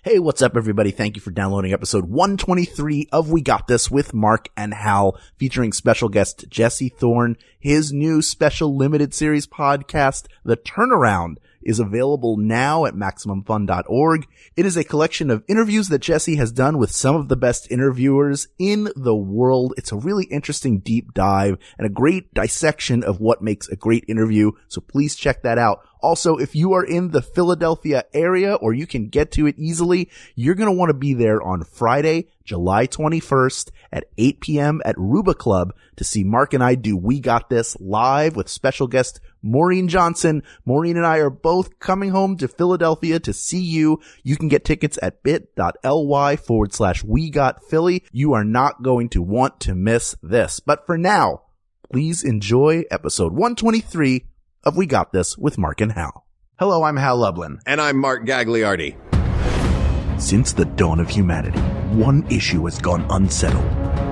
Hey, what's up, everybody? Thank you for downloading episode 123 of We Got This with Mark and Hal, featuring special guest Jesse Thorn. His new special limited series podcast, The Turnaround, is available now at MaximumFun.org. It is a collection of interviews that Jesse has done with some of the best interviewers in the world. It's a really interesting deep dive and a great dissection of what makes a great interview, so please check that out. Also, if you are in the Philadelphia area or you can get to it easily, you're going to want to be there on Friday, July 21st at 8 p.m. at Ruba Club to see Mark and I do We Got This live with special guest Maureen Johnson. Maureen and I are both coming home to Philadelphia to see you. You can get tickets at bit.ly/WeGotPhilly. You are not going to want to miss this. But for now, please enjoy episode 123 of We Got This with Mark and Hal. Hello, I'm Hal Lublin. And I'm Mark Gagliardi. Since the dawn of humanity, one issue has gone unsettled.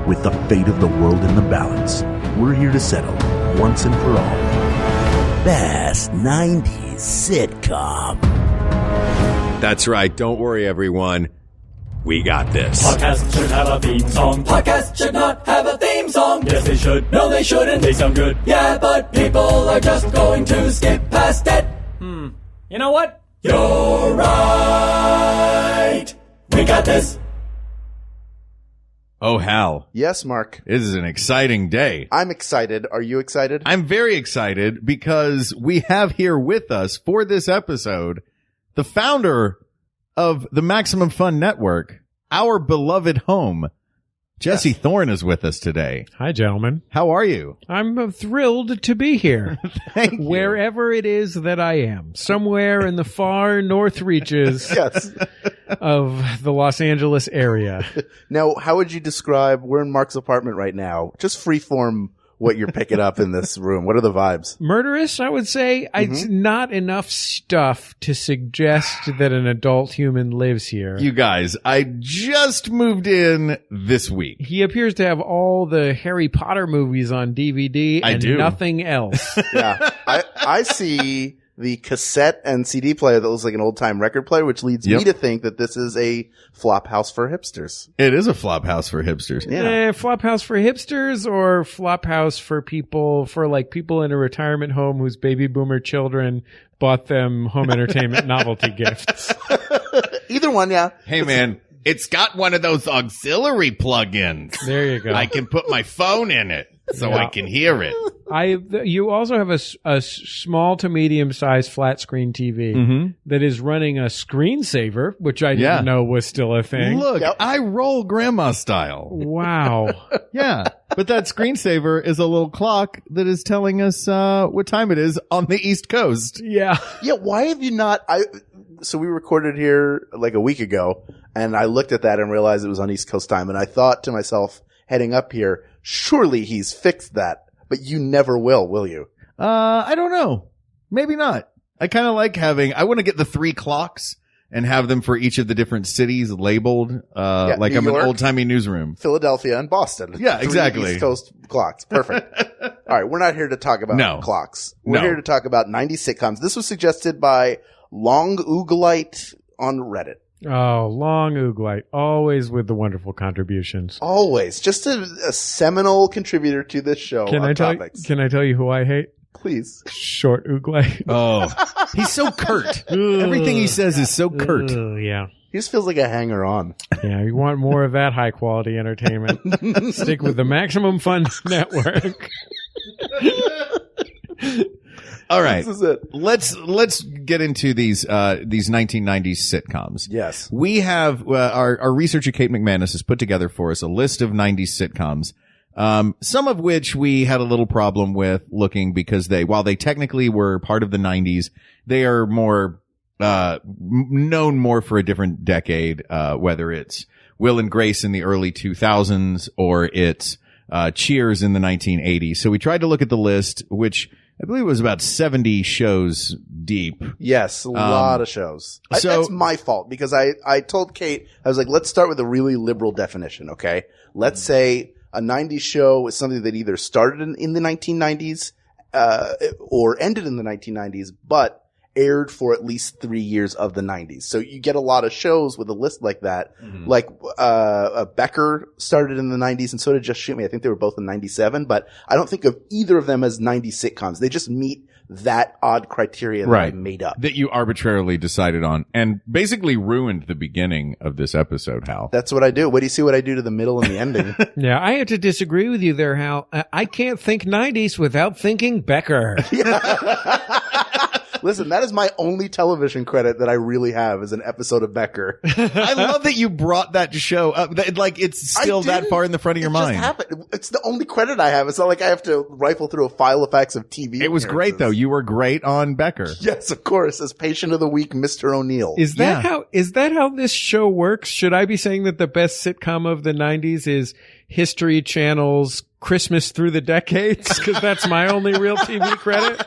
With the fate of the world in the balance, we're here to settle, once and for all, best 90s sitcom. That's right. Don't worry, everyone. We got this. Podcast should have a theme song. Podcast should not have a theme song. Yes, they should. No, they shouldn't. They sound good. Yeah, but people are just going to skip past it. You know what? You're right. We got this. Oh, Hal. Yes, Mark. This is an exciting day. I'm excited. Are you excited? I'm very excited because we have here with us for this episode the founder of the Maximum Fun Network, our beloved home. Jesse Thorn is with us today. Hi, gentlemen. How are you? I'm thrilled to be here. Thank you. Wherever it is that I am. Somewhere in the far north reaches Yes. of the Los Angeles area. Now, how would you describe, we're in Mark's apartment right now, just freeform what you're picking up in this room. What are the vibes? Murderous, I would say. It's not enough stuff to suggest that an adult human lives here. You guys, I just moved in this week. He appears to have all the Harry Potter movies on DVD I and do. nothing else. Yeah. I see the cassette and CD player that looks like an old-time record player, which leads me to think that this is a flop house for hipsters. It is a flop house for hipsters. Yeah. Flop house for hipsters or flop house for people, people in a retirement home whose baby boomer children bought them home entertainment novelty gifts. Either one, yeah. Hey, man, it's got one of those auxiliary plugins. There you go. I can put my phone in it so I can hear it. You also have a small to medium sized flat screen TV that is running a screensaver, which I didn't know was still a thing. Look, I roll grandma style. Wow. Yeah. But that screensaver is a little clock that is telling us what time it is on the East Coast. Yeah. Yeah, why have you not, so we recorded here like a week ago, and I looked at that and realized it was on East Coast time, and I thought to myself, heading up here, surely he's fixed that. But you never will you? I don't know. Maybe not. I kind of like I want to get the 3 clocks and have them for each of the different cities labeled, like New I'm York, an old-timey newsroom. Philadelphia and Boston. Yeah, 3 exactly. East Coast clocks. Perfect. All right. We're not here to talk about clocks. We're here to talk about 90s sitcoms. This was suggested by Long Ooglite on Reddit. Oh, Long Ooglite. Always with the wonderful contributions. Always. Just a seminal contributor to this show on topics. Can I tell you who I hate? Please. Short Ooglite. Oh, he's so curt. Everything he says is so curt. Yeah. He just feels like a hanger-on. Yeah, you want more of that high-quality entertainment. Stick with the Maximum Fun Network. All right. This is it. Let's get into these 1990s sitcoms. Yes. We have, our researcher Kate McManus has put together for us a list of 90s sitcoms. Some of which we had a little problem with looking because while they technically were part of the 90s, they are more, known more for a different decade, whether it's Will and Grace in the early 2000s or it's, Cheers in the 1980s. So we tried to look at the list, which I believe it was about 70 shows deep. Yes, a lot of shows. That's my fault because I told Kate, I was like, let's start with a really liberal definition, okay? Let's say a 90s show is something that either started in the 1990s or ended in the 1990s, but aired for at least 3 years of the 90s. So you get a lot of shows with a list like that. Like, Becker started in the 90s and so did Just Shoot Me. I think they were both in 97, but I don't think of either of them as 90s sitcoms. They just meet that odd criteria that I made up. That you arbitrarily decided on and basically ruined the beginning of this episode, Hal. That's what I do. What do you see what I do to the middle and the ending? Yeah, I had to disagree with you there, Hal. I can't think 90s without thinking Becker. Listen, that is my only television credit that I really have is an episode of Becker. I love that you brought that show up. Like, it's still that far in the front of your mind. Just happened. It's the only credit I have. It's not like I have to rifle through a file of facts of TV. It was great, though. You were great on Becker. Yes, of course. As Patient of the Week, Mr. O'Neill. Is that how this show works? Should I be saying that the best sitcom of the 90s is History Channel's Christmas Through the Decades? Because that's my only real TV credit.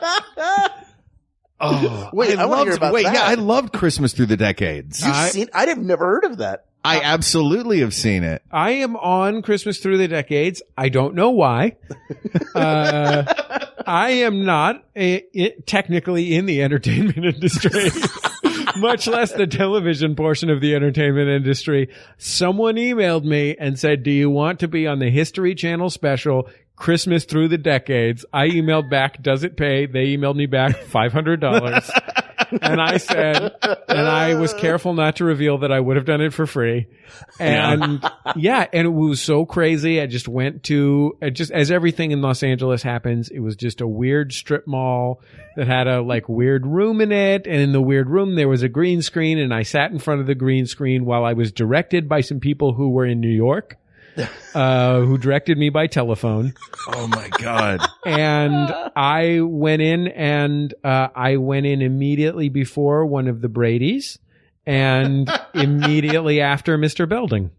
Oh, wait, I want to hear about that. Yeah, I loved Christmas Through the Decades. I've never heard of that. I absolutely have seen it. I am on Christmas Through the Decades. I don't know why. I am not technically in the entertainment industry, much less the television portion of the entertainment industry. Someone emailed me and said, do you want to be on the History Channel special Christmas Through the Decades? I emailed back, does it pay? They emailed me back $500. And I said, and I was careful not to reveal that I would have done it for free. And and it was so crazy. I just went to, just as everything in Los Angeles happens, it was just a weird strip mall that had a weird room in it. And in the weird room, there was a green screen, and I sat in front of the green screen while I was directed by some people who were in New York. Who directed me by telephone. Oh my God. And I went in immediately before one of the Bradys and immediately after Mr. Belding.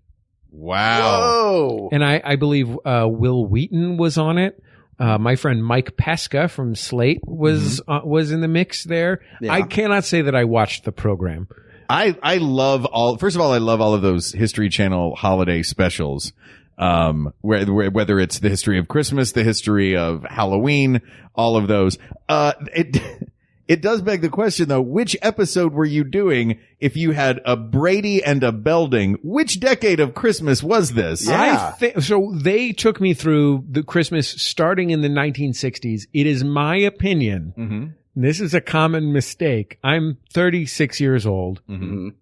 Wow. Whoa. And I believe, Will Wheaton was on it. My friend Mike Pesca from Slate was in the mix there. Yeah. I cannot say that I watched the program. I love first of all, I love all of those History Channel holiday specials. Whether it's the history of Christmas, the history of Halloween, all of those. It does beg the question though, which episode were you doing if you had a Brady and a Belding? Which decade of Christmas was this? Yeah. So they took me through the Christmas starting in the 1960s. It is my opinion. This is a common mistake. I'm 36 years old.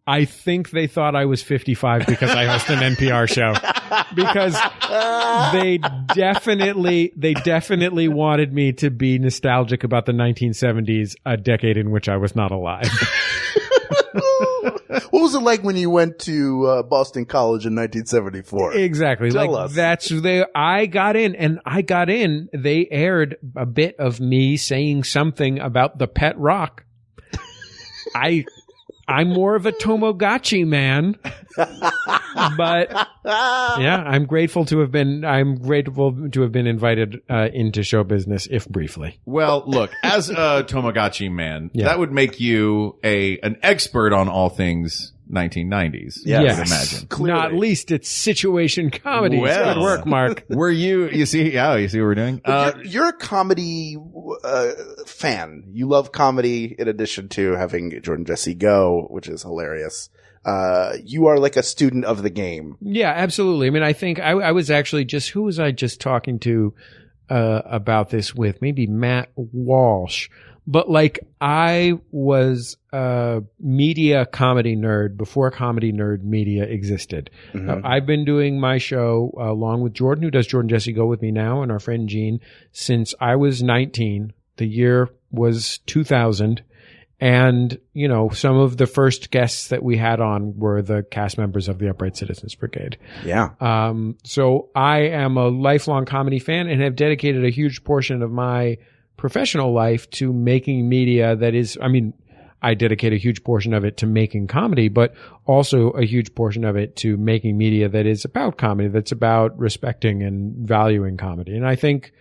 I think they thought I was 55 because I host an NPR show. Because they definitely wanted me to be nostalgic about the 1970s, a decade in which I was not alive. What was it like when you went to Boston College in 1974? Exactly. Tell us. I got in. They aired a bit of me saying something about the pet rock. I'm more of a Tamagotchi man, but yeah, I'm grateful to have been invited into show business, if briefly. Well, look, as a Tamagotchi man, that would make you an expert on all things 1990s. Yes. I would imagine. Clearly. Not least it's situation comedy. Well, good work, Mark. Were you see what we're doing? You're a comedy fan. You love comedy in addition to having Jordan Jesse Go, which is hilarious. You are like a student of the game. Yeah, absolutely. I mean, I think I was actually who was I just talking to about this with? Maybe Matt Walsh. But I was a media comedy nerd before comedy nerd media existed. I've been doing my show along with Jordan, who does Jordan Jesse Go with me now, and our friend Gene, since I was 19. The year was 2000. And, some of the first guests that we had on were the cast members of the Upright Citizens Brigade. Yeah. So I am a lifelong comedy fan and have dedicated a huge portion of my professional life to making media that is, I dedicate a huge portion of it to making comedy, but also a huge portion of it to making media that is about comedy, that's about respecting and valuing comedy. And I think,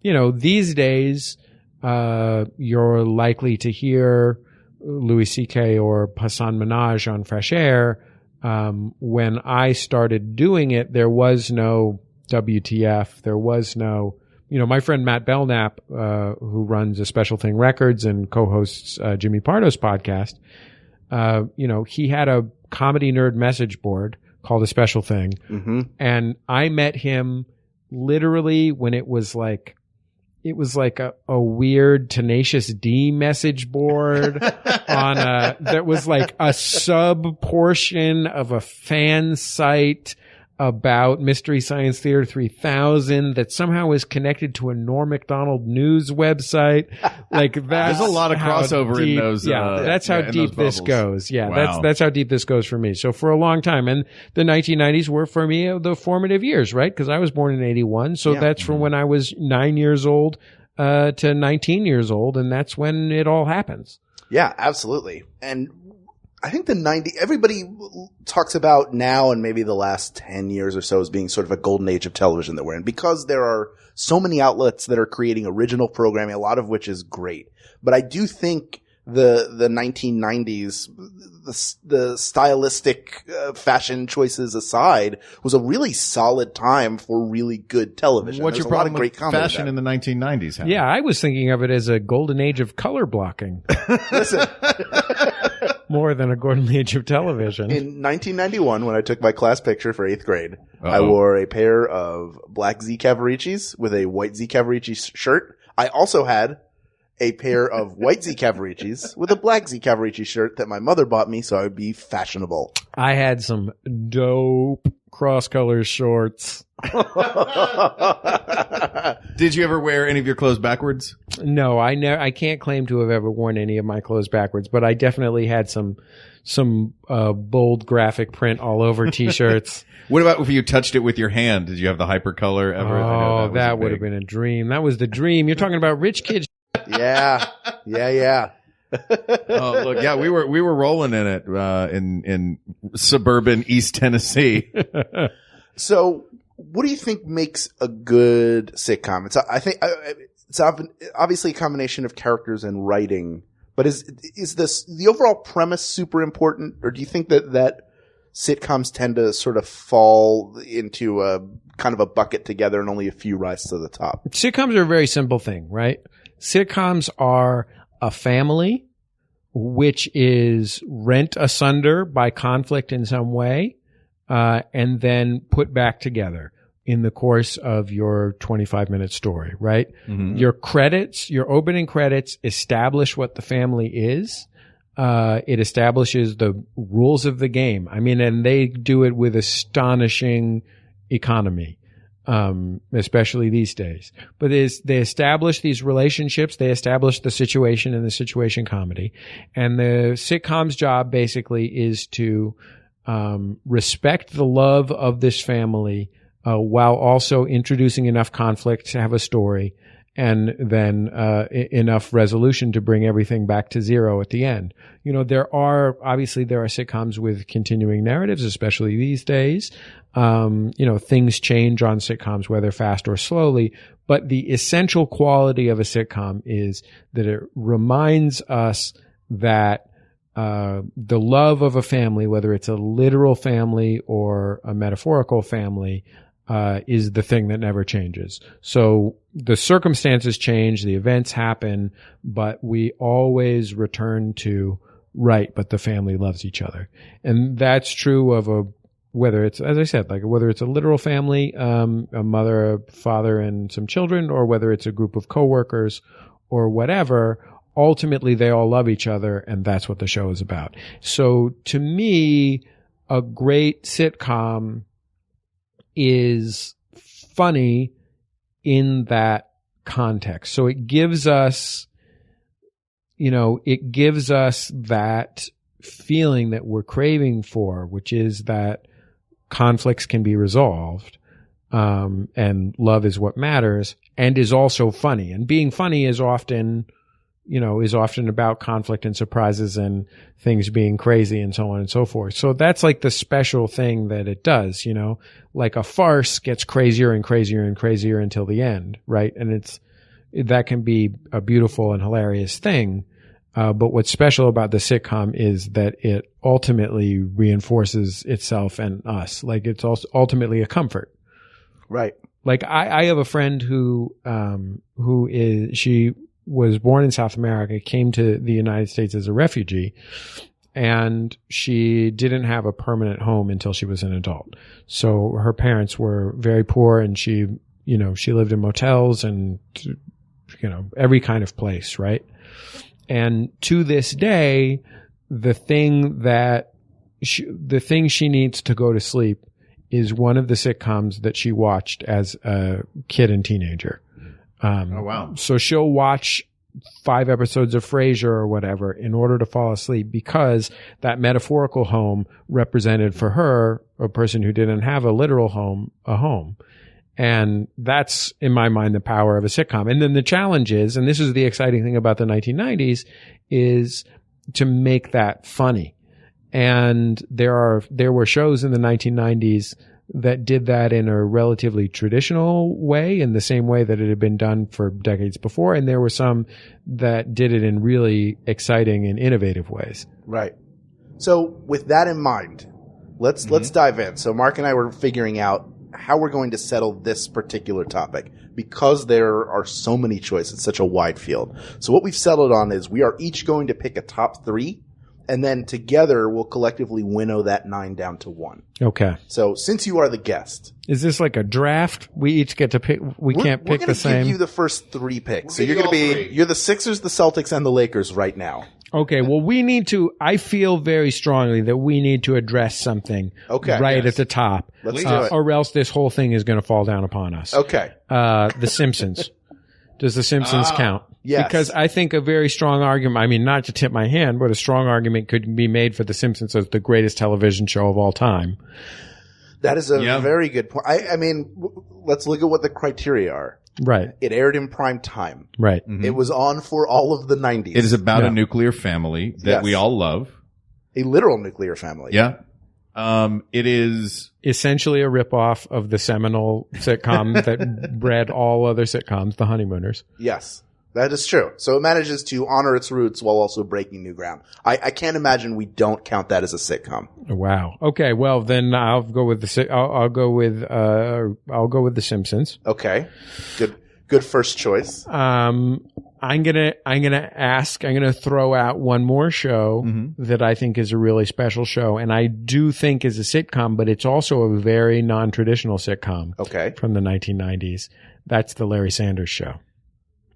these days, you're likely to hear Louis C.K. or Hassan Minhaj on Fresh Air. When I started doing it, there was no WTF. There was no, my friend Matt Belknap, who runs a Special Thing Records and co-hosts Jimmy Pardo's podcast, he had a comedy nerd message board called A Special Thing. Mm-hmm. And I met him literally when it was like a weird Tenacious D message board that was like a sub portion of a fan site about Mystery Science Theater 3000 that somehow is connected to a Norm Macdonald news website. Like that. There's a lot of crossover deep, in those. That's how deep this goes. Yeah, Wow. that's how deep this goes for me. So for a long time, and the 1990s were for me the formative years, right? Because I was born in 81, so that's from when I was 9 years old to 19 years old, and that's when it all happens. Yeah, absolutely. And I think everybody talks about now and maybe the last 10 years or so as being sort of a golden age of television that we're in, because there are so many outlets that are creating original programming, a lot of which is great. But I do think the 1990s, the stylistic fashion choices aside, was a really solid time for really good television. What's There's your a lot problem of great with comedy fashion in the 1990s? Howard? Yeah, I was thinking of it as a golden age of color blocking. Listen, More than a golden age of television. in 1991, when I took my class picture for 8th grade, I wore a pair of black Z Cavaricis with a white Z Cavarici shirt. I also had a pair of white Z Cavaricis with a black Z Cavarici shirt that my mother bought me so I would be fashionable. I had some dope cross-color shorts. Did you ever wear any of your clothes backwards? No, I can't claim to have ever worn any of my clothes backwards, but I definitely had some bold graphic print all over t-shirts. What about if you touched it with your hand? Did you have the hypercolor ever? Oh, was that a would have big- been a dream. That was the dream. You're talking about rich kids. Yeah. Oh, look, yeah, we were rolling in it in suburban East Tennessee. So, what do you think makes a good sitcom? It's obviously a combination of characters and writing, but is the overall premise super important, or do you think that sitcoms tend to sort of fall into a kind of a bucket together and only a few rise to the top? Sitcoms are a very simple thing, right? Sitcoms are a family which is rent asunder by conflict in some way, and then put back together in the course of your 25-minute story, right? Mm-hmm. Your opening credits establish what the family is. It establishes the rules of the game. I mean, and they do it with astonishing economy. Especially these days. But they establish these relationships, they establish the situation in the situation comedy. And the sitcom's job basically is to respect the love of this family while also introducing enough conflict to have a story, and then enough resolution to bring everything back to zero at the end. There are sitcoms with continuing narratives, especially these days. Things change on sitcoms, whether fast or slowly, but the essential quality of a sitcom is that it reminds us that the love of a family, whether it's a literal family or a metaphorical family, is the thing that never changes. So the circumstances change, the events happen, but we always return to right, but the family loves each other. And that's true of whether it's, as I said, like whether it's a literal family, a mother, a father, and some children, or whether it's a group of coworkers or whatever, ultimately they all love each other, and that's what the show is about. So to me, a great sitcom is funny in that context. So it gives us that feeling that we're craving for, which is that conflicts can be resolved, and love is what matters, and is also funny. And being funny is often about conflict and surprises and things being crazy and so on and so forth. So that's like the special thing that it does, like a farce gets crazier and crazier and crazier until the end, right? And that can be a beautiful and hilarious thing. But what's special about the sitcom is that it ultimately reinforces itself and us. Like it's also ultimately a comfort. Right. Like I have a friend she was born in South America, came to the United States as a refugee, and she didn't have a permanent home until she was an adult. So her parents were very poor, and she lived in motels and, every kind of place, right? And to this day, the thing she needs to go to sleep is one of the sitcoms that she watched as a kid and teenager. Oh, wow. So she'll watch 5 episodes of Frasier or whatever in order to fall asleep, because that metaphorical home represented for her, a person who didn't have a literal home, a home. And that's, in my mind, the power of a sitcom. And then the challenge is, and this is the exciting thing about the 1990s, is to make that funny. And there were shows in the 1990s that did that in a relatively traditional way, in the same way that it had been done for decades before. And there were some that did it in really exciting and innovative ways. Right. So with that in mind, let's dive in. So Mark and I were figuring out how we're going to settle this particular topic, because there are so many choices. It's such a wide field. So what we've settled on is we are each going to pick a top 3, and then together we'll collectively winnow that 9 down to 1. Okay. So since you are the guest, is this like a draft? We each get to pick. We can't pick the same. We're going to give you the first 3 picks. So you're going to be you're the Sixers, the Celtics, and the Lakers right now. Okay. Well, I feel very strongly that we need to address something at the top. Let's do it. Or else this whole thing is going to fall down upon us. Okay. The Simpsons. Does The Simpsons count? Yes. Because I think a very strong argument, I mean, not to tip my hand, but a strong argument could be made for The Simpsons as the greatest television show of all time. That is a very good point. I mean, let's look at what the criteria are. Right. It aired in prime time. Right. Mm-hmm. It was on for all of the 90s. It is about a nuclear family that we all love. A literal nuclear family. Yeah. It is essentially a ripoff of the seminal sitcom that bred all other sitcoms, The Honeymooners. Yes, that is true. So it manages to honor its roots while also breaking new ground. I can't imagine we don't count that as a sitcom. Wow. Okay. Well, then I'll go with I'll go with The Simpsons. Okay. Good first choice. I'm gonna throw out one more show that I think is a really special show, and I do think is a sitcom, but it's also a very non-traditional sitcom. Okay. From the 1990s. That's the Larry Sanders Show.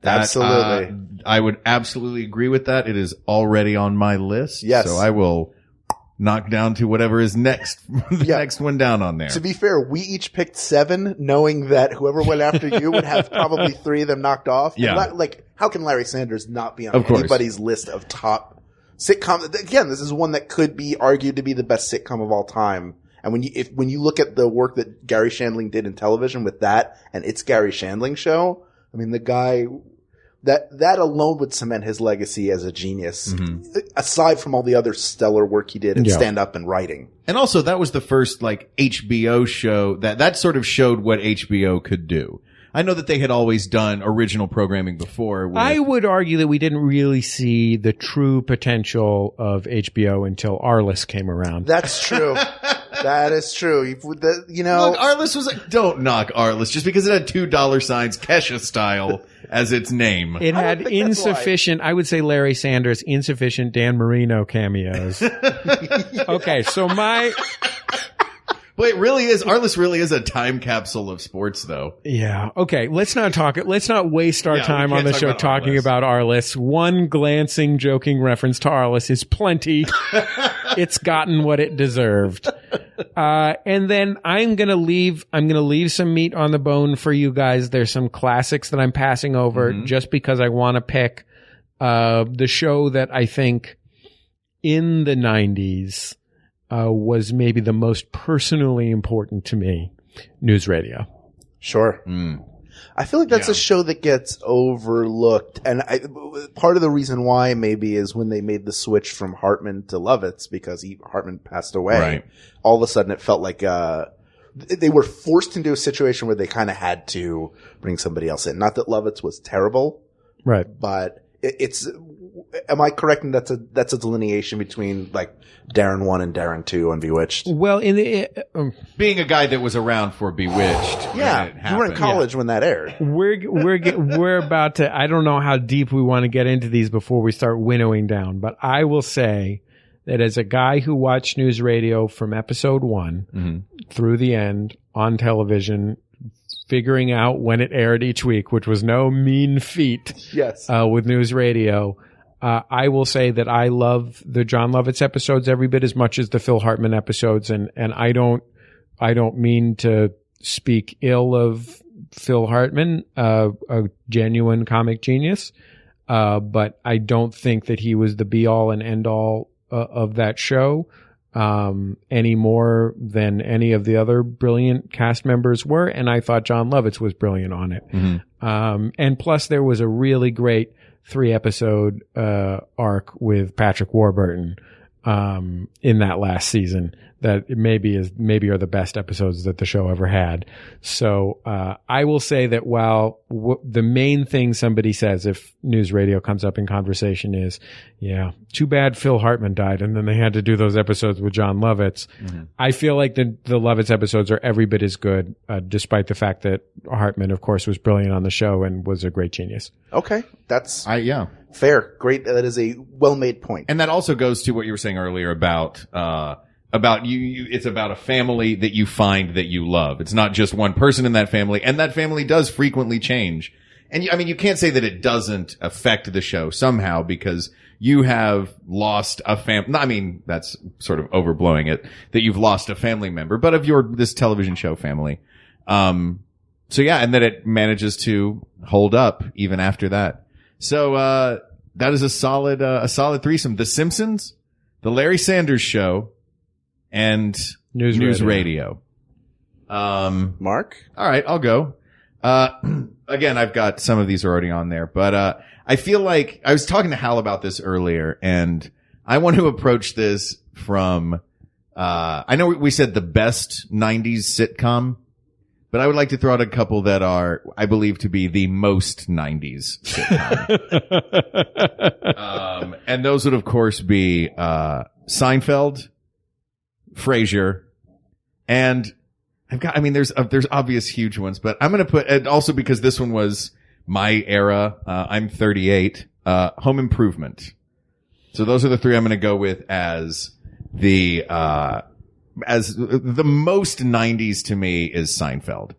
Absolutely. I would absolutely agree with that. It is already on my list. Yes. So I will knock down to whatever is next, next one down on there. To be fair, we each picked 7, knowing that whoever went after you would have probably 3 of them knocked off. Yeah. How can Larry Sanders not be on anybody's list of top sitcoms? Again, this is one that could be argued to be the best sitcom of all time. And when you look at the work that Gary Shandling did in television with that and It's Gary Shandling Show, I mean, the guy that alone would cement his legacy as a genius, aside from all the other stellar work he did in stand-up and writing. And also, that was the first HBO show that sort of showed what HBO could do. I know that they had always done original programming before. I would argue that we didn't really see the true potential of HBO until Arliss came around. That's true. That is true. Look, Arliss was don't knock Arliss just because it had $2 signs, Kesha style, as its name. It had insufficient, I would say Larry Sanders, insufficient Dan Marino cameos. Okay, so But it really is. Arliss really is a time capsule of sports, though. Yeah. Okay. Let's not waste our time on the show talking about Arliss. One glancing, joking reference to Arliss is plenty. It's gotten what it deserved. And then I'm going to leave some meat on the bone for you guys. There's some classics that I'm passing over just because I want to pick, the show that I think in the 90s, was maybe the most personally important to me, News Radio. Sure. I feel like that's a show that gets overlooked. And part of the reason why maybe is when they made the switch from Hartman to Lovitz, because Hartman passed away. Right. All of a sudden it felt like they were forced into a situation where they kind of had to bring somebody else in. Not that Lovitz was terrible. Right. But it's am I correct in that's a delineation between like Darren 1 and Darren 2 on Bewitched? Well, in the Being a guy that was around for Bewitched. Yeah, you were in college when that aired. we're about to. I don't know how deep we want to get into these before we start winnowing down, but I will say that as a guy who watched news radio from episode 1 through the end on television, figuring out when it aired each week, which was no mean feat. Yes, with news radio. I will say that I love the John Lovitz episodes every bit as much as the Phil Hartman episodes, and I don't mean to speak ill of Phil Hartman, a genuine comic genius, but I don't think that he was the be all and end all of that show any more than any of the other brilliant cast members were, and I thought John Lovitz was brilliant on it. And plus, there was a really great 3-episode arc with Patrick Warburton in that last season that maybe are the best episodes that the show ever had. So I will say that while the main thing somebody says if news radio comes up in conversation is, yeah, too bad Phil Hartman died and then they had to do those episodes with John Lovitz. I feel like the Lovitz episodes are every bit as good, despite the fact that Hartman, of course, was brilliant on the show and was a great genius. Okay, that's fair. Great. That is a well-made point. And that also goes to what you were saying earlier about you. It's about a family that you find that you love. It's not just one person in that family, and that family does frequently change. And you can't say that it doesn't affect the show somehow because you have lost a that's sort of overblowing it, that you've lost a family member, but of this television show family. So yeah, and that it manages to hold up even after that. So, that is a solid threesome. The Simpsons, the Larry Sanders Show, and news radio. Mark? All right, I'll go. Again, I've got some of these already on there, but, I feel like I was talking to Hal about this earlier, and I want to approach this from, I know we said the best 90s sitcom, but I would like to throw out a couple that are, I believe, to be the most 90s sitcom. And those would, of course, be Seinfeld, Frasier, and there's obvious huge ones, but I'm going to put, and also because this one was my era, I'm 38, Home Improvement. So those are the three I'm going to go with as the most 90s to me is Seinfeld.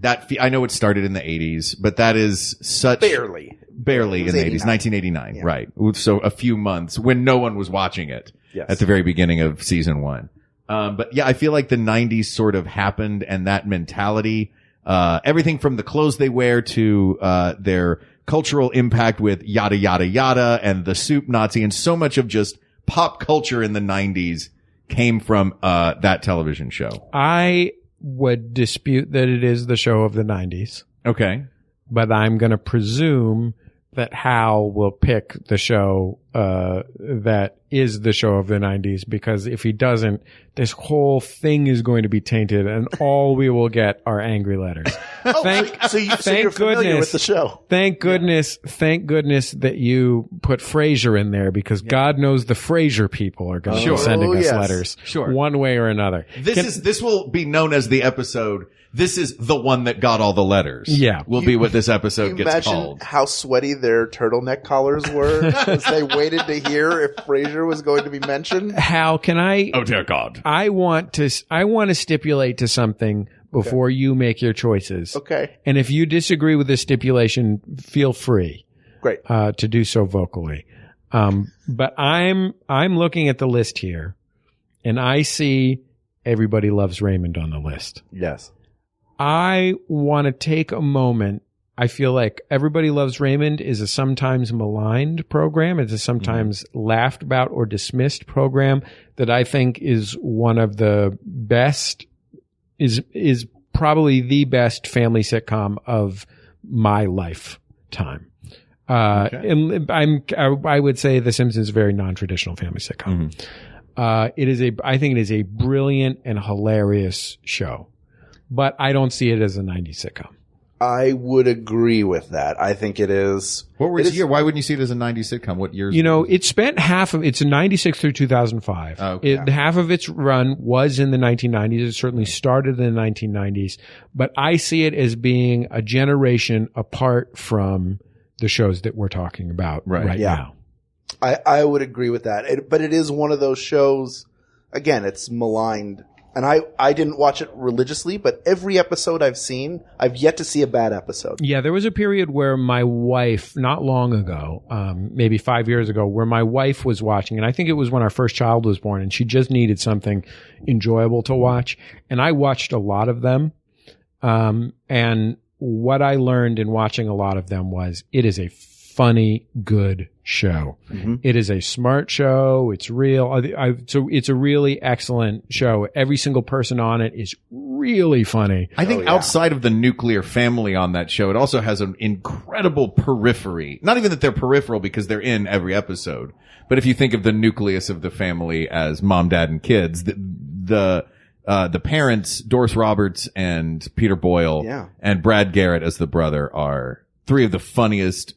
I know it started in the 80s, but that is such barely in the 80s, 1989, yeah. Right? So a few months when no one was watching it at the very beginning of season 1. But yeah, I feel like the 90s sort of happened, and that mentality, everything from the clothes they wear to their cultural impact with yada yada yada and the soup Nazi, and so much of just pop culture in the 90s came from that television show. I would dispute that it is the show of the 90s. Okay. But I'm going to presume that Hal will pick the show that is the show of the 90s, because if he doesn't, this whole thing is going to be tainted and all we will get are angry letters. So you're familiar with the show. Thank goodness that you put Frasier in there, because God knows the Frasier people are going to be sending us letters one way or another. This will be known as the episode. This is the one that got all the letters. Yeah. Will be what this episode gets called. Imagine how sweaty their turtleneck collars were as they waited to hear if Frasier was going to be mentioned. Hal, can I? Oh dear God. I want to stipulate to something before you make your choices. Okay. And if you disagree with this stipulation, feel free. Great. To do so vocally. But I'm looking at the list here, and I see Everybody Loves Raymond on the list. Yes. I want to take a moment. I feel like Everybody Loves Raymond is a sometimes maligned program. It's a sometimes laughed about or dismissed program that I think is one of the best, is probably the best family sitcom of my lifetime. And I would say The Simpsons is a very non-traditional family sitcom. I think it is a brilliant and hilarious show. But I don't see it as a 90s sitcom. I would agree with that. I think it is. What was year? Why wouldn't you see it as a 90s sitcom? What years? It spent it's 96 through 2005. Okay. Half of its run was in the 1990s. It certainly started in the 1990s, but I see it as being a generation apart from the shows that we're talking about right now. I would agree with that. But it is one of those shows, again, it's maligned. And I didn't watch it religiously, but every episode I've seen, I've yet to see a bad episode. Yeah, there was a period where my wife, not long ago, maybe 5 years ago, where my wife was watching, and I think it was when our first child was born, and she just needed something enjoyable to watch. And I watched a lot of them. And what I learned in watching a lot of them was it is a funny, good show. Mm-hmm. It is a smart show. It's real. So it's a really excellent show. Every single person on it is really funny. I think outside of the nuclear family on that show, it also has an incredible periphery. Not even that they're peripheral because they're in every episode. But if you think of the nucleus of the family as mom, dad, and kids, the parents, Doris Roberts and Peter Boyle and Brad Garrett as the brother are three of the funniest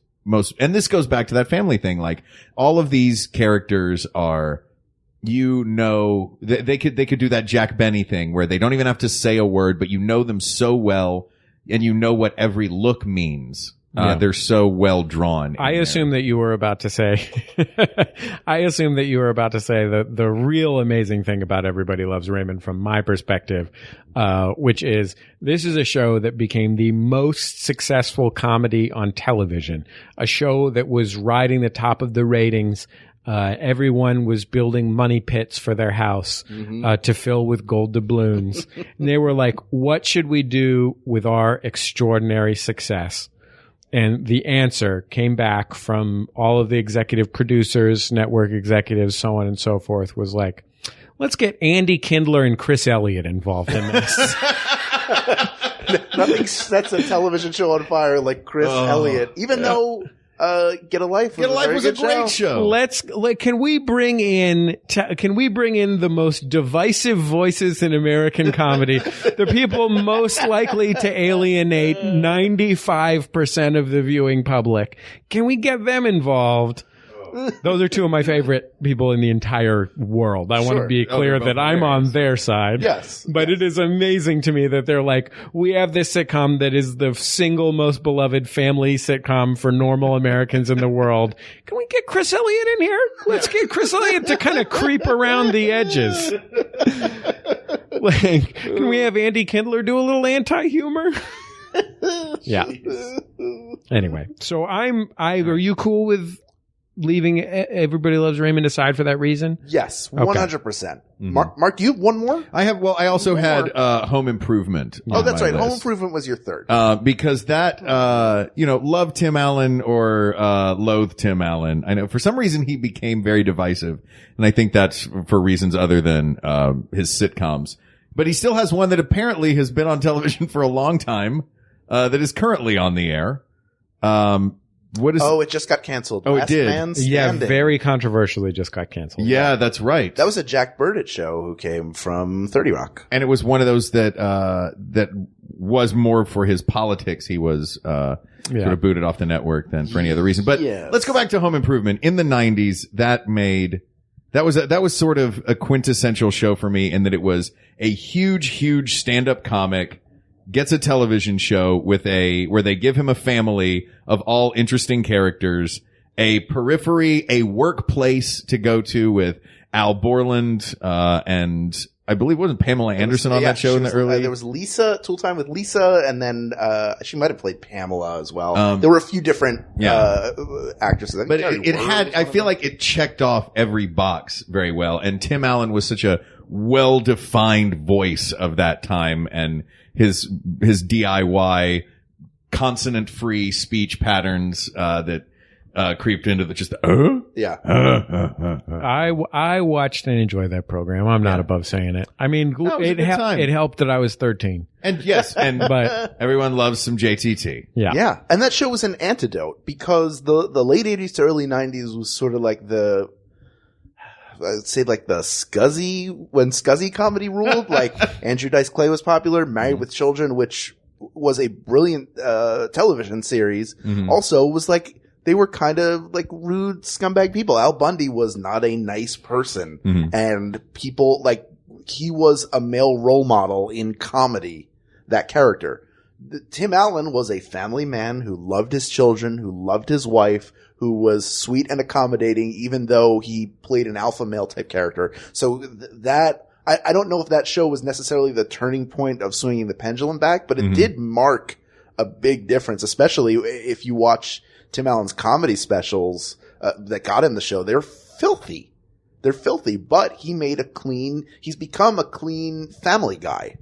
and this goes back to that family thing. Like all of these characters are, they could do that Jack Benny thing where they don't even have to say a word, but you know them so well and you know what every look means. They're so well drawn. I assume that you were about to say, the real amazing thing about Everybody Loves Raymond from my perspective, which is this is a show that became the most successful comedy on television, a show that was riding the top of the ratings. Everyone was building money pits for their house, to fill with gold doubloons. And they were like, what should we do with our extraordinary success? And the answer came back from all of the executive producers, network executives, so on and so forth, was like, let's get Andy Kindler and Chris Elliott involved in this. Nothing sets a television show on fire like Chris Elliott, even though Get a Life was a great show. Can we bring in the most divisive voices in American comedy, the people most likely to alienate 95% of the viewing public? Can we get them involved? Those are two of my favorite people in the entire world. I want to be clear that I'm on their side. Yes. But it is amazing to me that they're like, we have this sitcom that is the single most beloved family sitcom for normal Americans in the world. Can we get Chris Elliott in here? Let's get Chris Elliott to kind of creep around the edges. Like, can we have Andy Kindler do a little anti-humor? Yeah. Anyway, so are you cool with leaving Everybody Loves Raymond aside for that reason? Yes, 100%. Mark, do you have one more? I also had Home Improvement. Oh, that's right. List. Home Improvement was your third. Because that, love Tim Allen or loathe Tim Allen. I know for some reason he became very divisive, and I think that's for reasons other than his sitcoms. But he still has one that apparently has been on television for a long time, that is currently on the air. It just got canceled. Oh, it did. Yeah, very controversially just got canceled. Yeah, that's right. That was a Jack Burdett show who came from 30 Rock. And it was one of those that was more for his politics. He was, sort of booted off the network than for any other reason. But let's go back to Home Improvement. In the 90s, that was sort of a quintessential show for me in that it was a huge stand-up comic gets a television show where they give him a family of all interesting characters, a periphery, a workplace to go to with Al Borland, and I believe wasn't Pamela Anderson on that show in the early? There was Lisa, Tool Time with Lisa, and then, she might have played Pamela as well. There were a few different, actresses. But I feel like it checked off every box very well, and Tim Allen was such a well-defined voice of that time, and his DIY consonant-free speech patterns that creeped into I watched and enjoyed that program. I'm not above saying it. I mean, it helped that I was 13. And yes, but everyone loves some JTT. Yeah. And that show was an antidote because the late 80s to early 90s was sort of like I'd say like the when Scuzzy comedy ruled. Like Andrew Dice Clay was popular, Married with Children, which was a brilliant television series, also was like, they were kind of like rude scumbag people. Al Bundy was not a nice person. And people like, he was a male role model in comedy, that character. Tim Allen was a family man who loved his children, who loved his wife, who was sweet and accommodating, even though he played an alpha male type character. So I don't know if that show was necessarily the turning point of swinging the pendulum back, but it did mark a big difference, especially if you watch Tim Allen's comedy specials that got him the show. They're filthy. But he's become a clean family guy.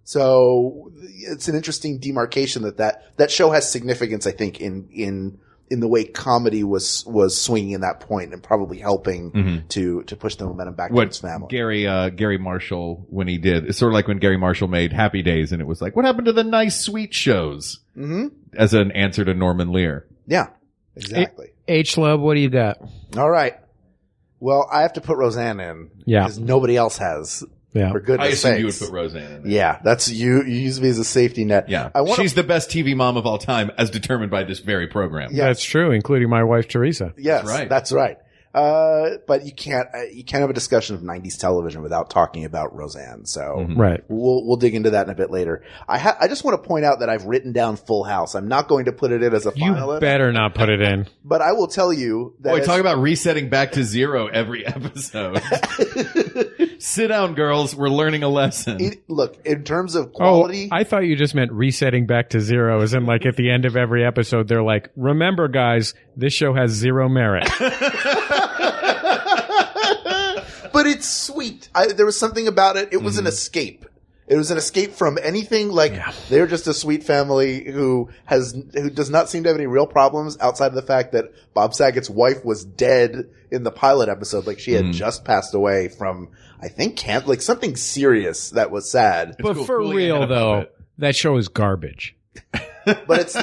So it's an interesting demarcation that show has significance, I think, in the way comedy was swinging in that point and probably helping to push the momentum back towards family. Gary Marshall, when he did, it's sort of like when Gary Marshall made Happy Days, and it was like, what happened to the nice, sweet shows? As an answer to Norman Lear. Yeah, exactly. H-Lub, what do you got? All right. Well, I have to put Roseanne in. Yeah. Because nobody else has. Yeah. For goodness I assume sakes. you would put Roseanne in there. Yeah. That's you use me as a safety net. Yeah. She's the best TV mom of all time, as determined by this very program. Yeah. That's true, including my wife, Teresa. Yes. That's right. That's right. But you can't have a discussion of 90s television without talking about Roseanne. So Right. we'll dig into that in a bit later. I just want to point out that I've written down Full House. I'm not going to put it in as a You finalist. better not put it in. But I will tell you that. Boy, talk about resetting back to zero every episode. Sit down, girls. We're learning a lesson. Look, in terms of quality. I thought you just meant resetting back to zero, as in like at the end of every episode, they're like, remember guys, this show has zero merit. But it's sweet. There was something about it. It was an escape. It was an escape from anything. Like they're just a sweet family who does not seem to have any real problems outside of the fact that Bob Saget's wife was dead in the pilot episode. Like she had just passed away from, I think, like something serious that was sad. But for real though, that show is garbage. But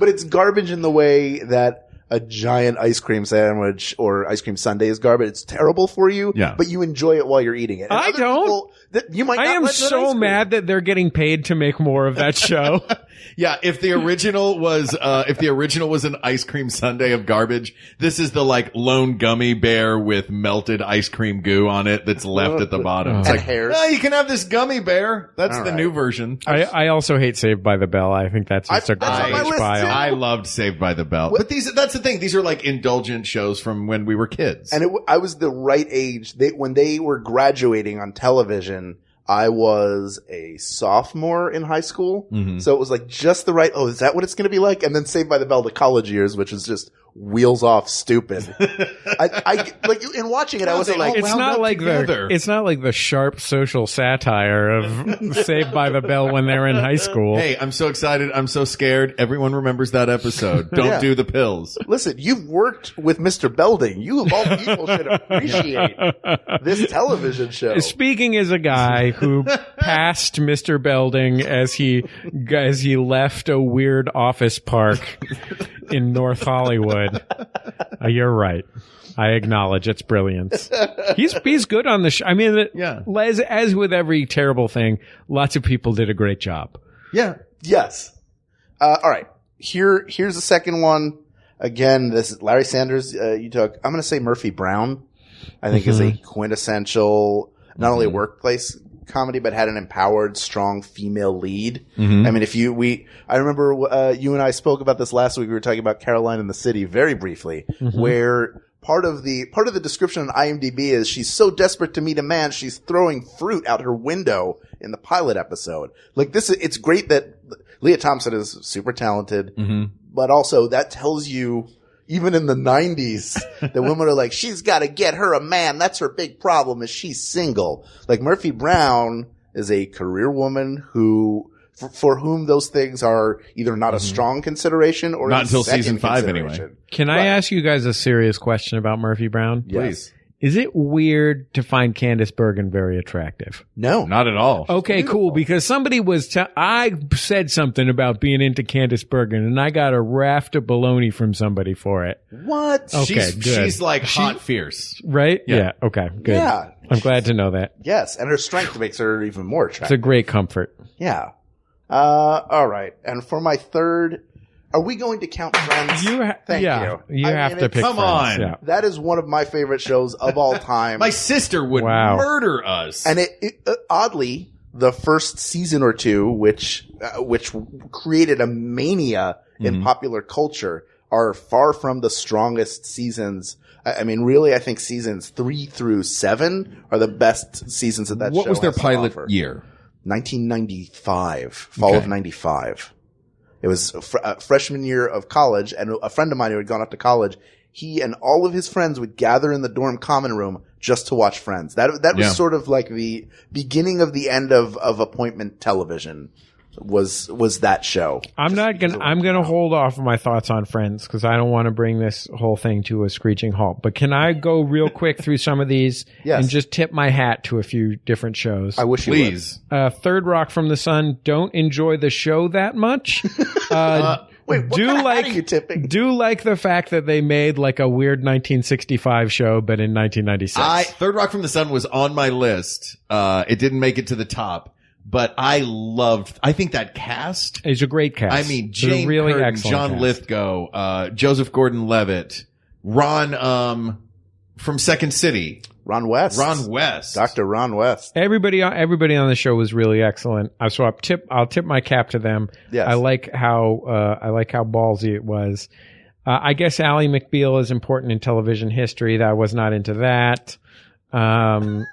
it's garbage in the way that a giant ice cream sandwich or ice cream sundae is garbage. It's terrible for you, but you enjoy it while you're eating it. And I don't. You might. I am so mad that they're getting paid to make more of that show. Yeah, if the original was an ice cream sundae of garbage, this is the like lone gummy bear with melted ice cream goo on it that's left at the bottom. It's like, hairs. oh, you can have this gummy bear. That's the new version. I also hate Saved by the Bell. I think that's just a that's on my garbage list, pile. too. I loved Saved by the Bell. But that's the thing. These are like indulgent shows from when we were kids. And I was the right age. When they were graduating on television, I was a sophomore in high school. So it was like just the right, is that what it's going to be like? And then Saved by the Bell, the college years, which is just wheels off stupid. I like in watching it, I wasn't like, It's not like the sharp social satire of Saved by the Bell when they were in high school. Hey, I'm so excited. I'm so scared. Everyone remembers that episode. Don't do the pills. Listen, you've worked with Mr. Belding. You of all people should appreciate this television show. Speaking as a guy who passed Mr. Belding as he left a weird office park in North Hollywood, you're right. I acknowledge its brilliance. He's good on the show. I mean, as with every terrible thing, lots of people did a great job. Yeah. Yes. All right. Here's the second one. Again, this is Larry Sanders. You took. I'm going to say Murphy Brown. I think is a quintessential, not only workplace comedy, but had an empowered, strong female lead. I mean, I remember you and I spoke about this last week. We were talking about Caroline in the City very briefly, where part of the description on IMDb is she's so desperate to meet a man, she's throwing fruit out her window in the pilot episode. Like it's great that Leah Thompson is super talented, but also that tells you, even in the 90s, that women are like, she's got to get her a man. That's her big problem, is she's single. Like Murphy Brown is a career woman who, for whom those things are either not a strong consideration or not until second season 5 anyway. consideration. Can I ask you guys a serious question about Murphy Brown? Yes. Is it weird to find Candice Bergen very attractive? No. Not at all. Okay, cool. Because somebody I said something about being into Candice Bergen, and I got a raft of baloney from somebody for it. What? Okay, good. She's like hot fierce. Right? Yeah. Okay, good. Yeah. I'm glad to know that. Yes. And her strength makes her even more It's attractive. a great comfort. Yeah. All right. And for my third, are we going to count Friends? Thank you. You have to pick Come Friends. on. Yeah. That is one of my favorite shows of all time. My sister would murder us. And oddly, the first season or two, which created a mania in popular culture, are far from the strongest seasons. I mean, really, I think seasons 3 through 7 are the best seasons of that show. What was their pilot offer. year? 1995, fall of 95. It was freshman year of college, and a friend of mine who had gone off to college, he and all of his friends would gather in the dorm common room just to watch Friends. That was sort of like the beginning of the end of appointment television. Was that show? I'm gonna hold off on my thoughts on Friends because I don't want to bring this whole thing to a screeching halt. But can I go real quick through some of these and just tip my hat to a few different shows? I wish you would. Third Rock from the Sun. Don't enjoy the show that much. Wait, what kind of hat are you tipping? Do like the fact that they made like a weird 1965 show, but in 1996. Third Rock from the Sun was on my list. It didn't make it to the top. But I think that cast. It's a great cast. I mean, Jane really Curtin, John cast. Lithgow, Joseph Gordon-Levitt, Ron, from Second City. Ron West. Dr. Ron West. Everybody on the show was really excellent. So I'll tip my cap to them. Yes. I like how ballsy it was. I guess Ally McBeal is important in television history. I was not into that. Will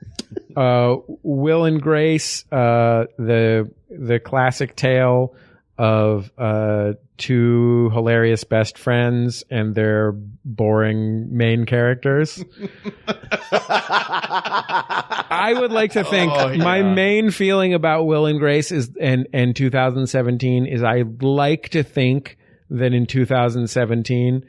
and Grace, the classic tale of two hilarious best friends and their boring main characters. I would like to think my main feeling about Will and Grace is and 2017 is I like to think that in 2017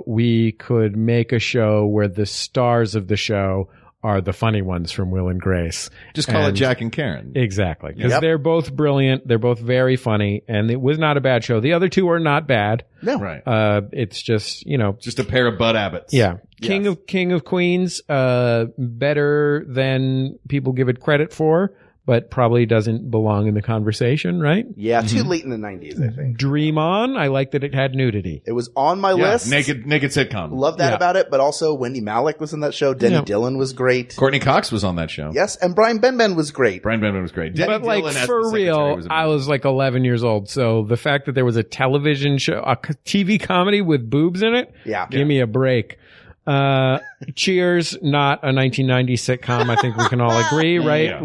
we could make a show where the stars of the show are the funny ones from Will and Grace. Just call it Jack and Karen. Exactly. Because they're both brilliant. They're both very funny. And it was not a bad show. The other two are not bad. No. Right. It's just, just a pair of Bud Abbotts. Yeah. King of Queens, better than people give it credit for, but probably doesn't belong in the conversation, right? Yeah, too late in the 90s, I think. Dream On, I like that it had nudity. It was on my list. Naked sitcom. Love that about it, but also Wendy Malick was in that show. Denny Dillon was great. Courtney Cox was on that show. Yes, and Brian Benben was great. Denny but like, Dillon for real, I was like 11 years old, so the fact that there was a television show, a TV comedy with boobs in it, give me a break. Cheers, not a 1990s sitcom. I think we can all agree, right?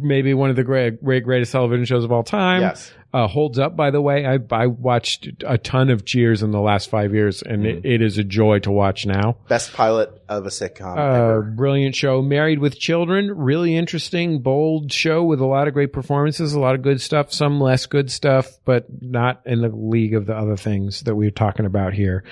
Maybe one of the greatest television shows of all time. Yes. Holds up, by the way. I watched a ton of Cheers in the last 5 years, and it is a joy to watch now. Best pilot of a sitcom ever. Brilliant show. Married with Children, really interesting, bold show with a lot of great performances, a lot of good stuff, some less good stuff, but not in the league of the other things that we're talking about here.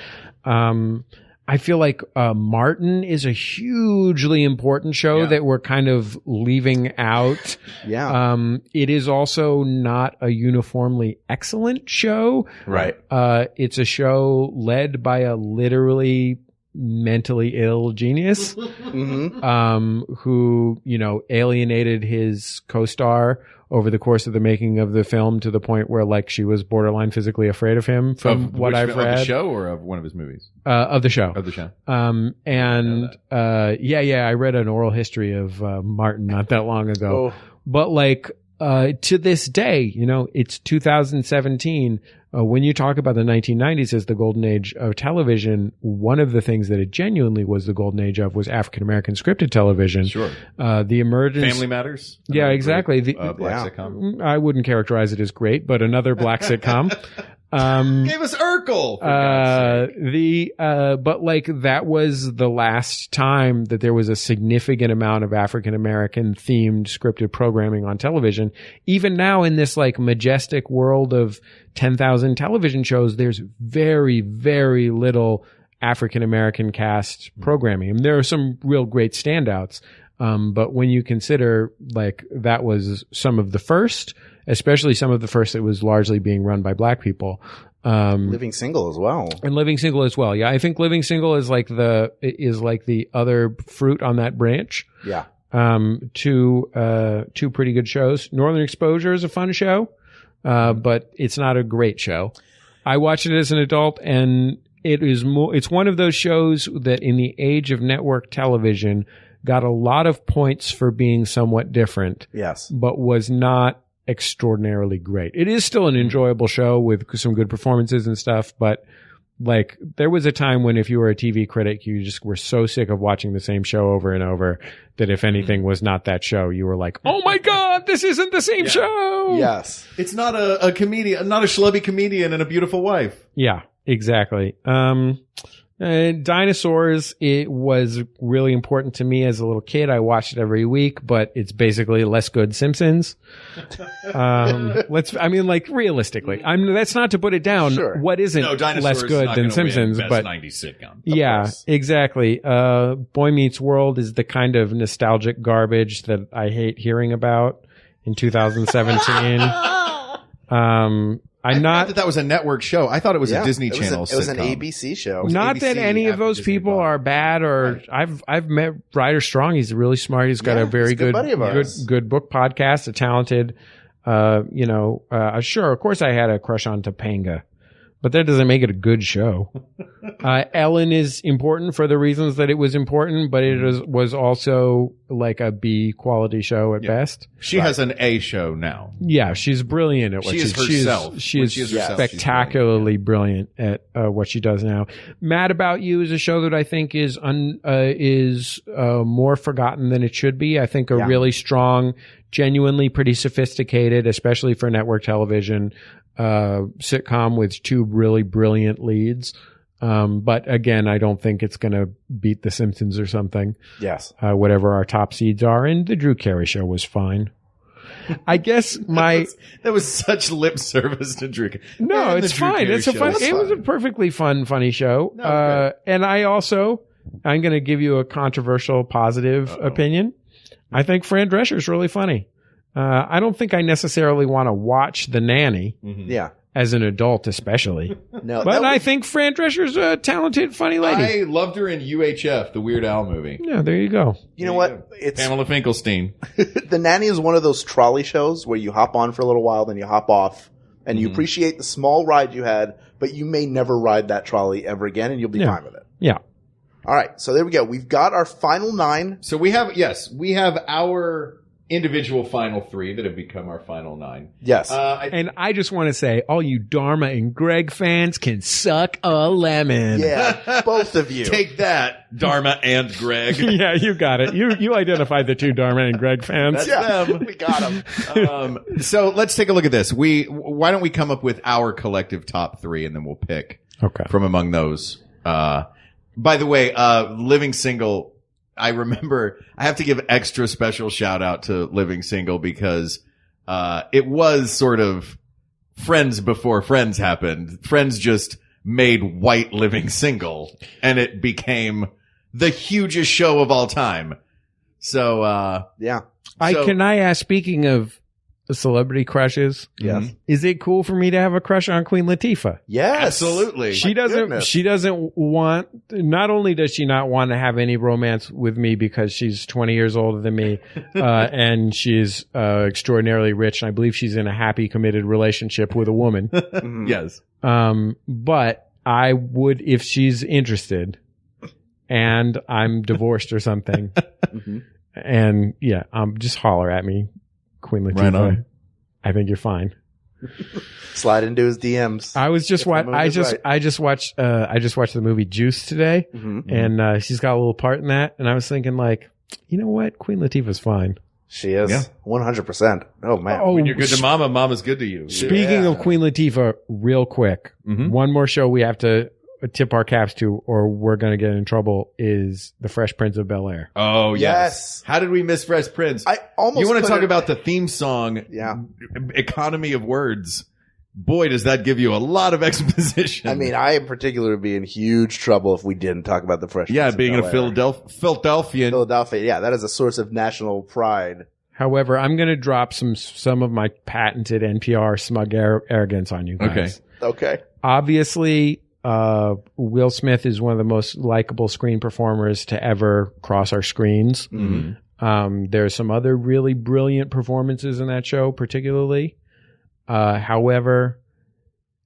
I feel like Martin is a hugely important show that we're kind of leaving out. It is also not a uniformly excellent show. Right. It's a show led by a literally mentally ill genius who, alienated his co-star over the course of the making of the film to the point where like she was borderline physically afraid of him from what I've read. Of the show or of one of his movies? Of the show. Of the show. I read an oral history of Martin not that long ago. But like to this day, it's 2017. When you talk about the 1990s as the golden age of television, one of the things that it genuinely was the golden age of was African-American scripted television. Sure. The emergence. Family Matters. Yeah, exactly. Black sitcom. I wouldn't characterize it as great, but another black sitcom. Gave us Urkel. But like that was the last time that there was a significant amount of African American themed scripted programming on television. Even now in this like majestic world of 10,000 television shows, there's very, very little African American cast programming. I mean, there are some real great standouts. But when you consider like that was some of the first, especially some of the first that was largely being run by black people. Living Single as well. And Living Single as well. Yeah. I think Living Single is like the other fruit on that branch. Yeah. Two pretty good shows. Northern Exposure is a fun show. but it's not a great show. I watched it as an adult, and it's one of those shows that in the age of network television got a lot of points for being somewhat different. Yes. But was not extraordinarily great. It is still an enjoyable show with some good performances and stuff, but like there was a time when if you were a TV critic, you just were so sick of watching the same show over and over that if anything was not that show, you were like, oh my God, this isn't the same show. Yes. It's not a comedian, not a schlubby comedian and a beautiful wife. Yeah, exactly. Dinosaurs, it was really important to me as a little kid. I watched it every week, but it's basically less good Simpsons. Realistically, that's not to put it down. Sure. What isn't less good than Simpsons? But 90s sitcom. Yeah, exactly. Boy Meets World is the kind of nostalgic garbage that I hate hearing about in 2017. I thought that was a network show. I thought it was a Disney Channel Channel sitcom. It was an sitcom. ABC show. Not ABC that any of those people are bad or I've met Ryder Strong. He's really smart. He's got a very good book podcast, a talented, sure. Of course I had a crush on Topanga, but that doesn't make it a good show. Ellen is important for the reasons that it was important, but it was also like a B quality show at best. She has an A show now. Yeah, she's brilliant at what she does. She is spectacularly brilliant at what she does now. Mad About You is a show that I think is more forgotten than it should be. I think a really strong, genuinely pretty sophisticated, especially for network television, sitcom with two really brilliant leads. But again, I don't think it's going to beat The Simpsons or something. Yes. Whatever our top seeds are. And the Drew Carey Show was fine. I guess that was such lip service to Drew. No, it's fine. It was a perfectly funny show. And I'm going to give you a controversial positive opinion. I think Fran Drescher's really funny. I don't think I necessarily want to watch The Nanny. Mm-hmm. Yeah. As an adult, especially. No, but I think Fran Drescher's a talented, funny lady. I loved her in UHF, the Weird Al movie. Yeah, there you go. You know what? It's Pamela Finkelstein. The Nanny is one of those trolley shows where you hop on for a little while, then you hop off, and you appreciate the small ride you had, but you may never ride that trolley ever again, and you'll be fine with it. Yeah. All right, so there we go. We've got our final 9. So we have our individual final 3 that have become our final 9. Yes. And I just want to say, all you Dharma and Greg fans can suck a lemon. Yeah, both of you. Take that, Dharma and Greg. Yeah, you got it. You identified the two Dharma and Greg fans. That's them. We got them. So let's take a look at this. Why don't we come up with our collective top 3 and then we'll pick from among those. By the way, Living Single, I remember I have to give extra special shout out to Living Single because it was sort of Friends before Friends happened. Friends just made white Living Single and it became the hugest show of all time. So Can I ask, speaking of celebrity crushes, is it cool for me to have a crush on Queen Latifah? Yes, absolutely. She doesn't want, not only does she not want to have any romance with me because she's 20 years older than me, and she's extraordinarily rich, and I believe she's in a happy, committed relationship with a woman. Yes. But I would, if she's interested and I'm divorced or something, and just holler at me, Queen Latifah. Right on. I think you're fine. Slide into his DMs. I just watched the movie Juice today, and she's got a little part in that. And I was thinking, like, you know what? Queen Latifah's fine. She is 100%. Oh man! When you're good to Mama, Mama's good to you. Speaking of Queen Latifah, real quick, one more show we have to tip our caps to, or we're going to get in trouble, is The Fresh Prince of Bel-Air. Oh, yes. How did we miss Fresh Prince? I almost You want to talk about the theme song? Yeah. Economy of words. Boy, does that give you a lot of exposition. I mean, I in particular would be in huge trouble if we didn't talk about The Fresh Prince of being Bel-Air. a Philadelphian. Yeah, that is a source of national pride. However, I'm going to drop some of my patented NPR smug arrogance on you guys. Okay. Obviously, Will Smith is one of the most likable screen performers to ever cross our screens. There's some other really brilliant performances in that show, particularly. However,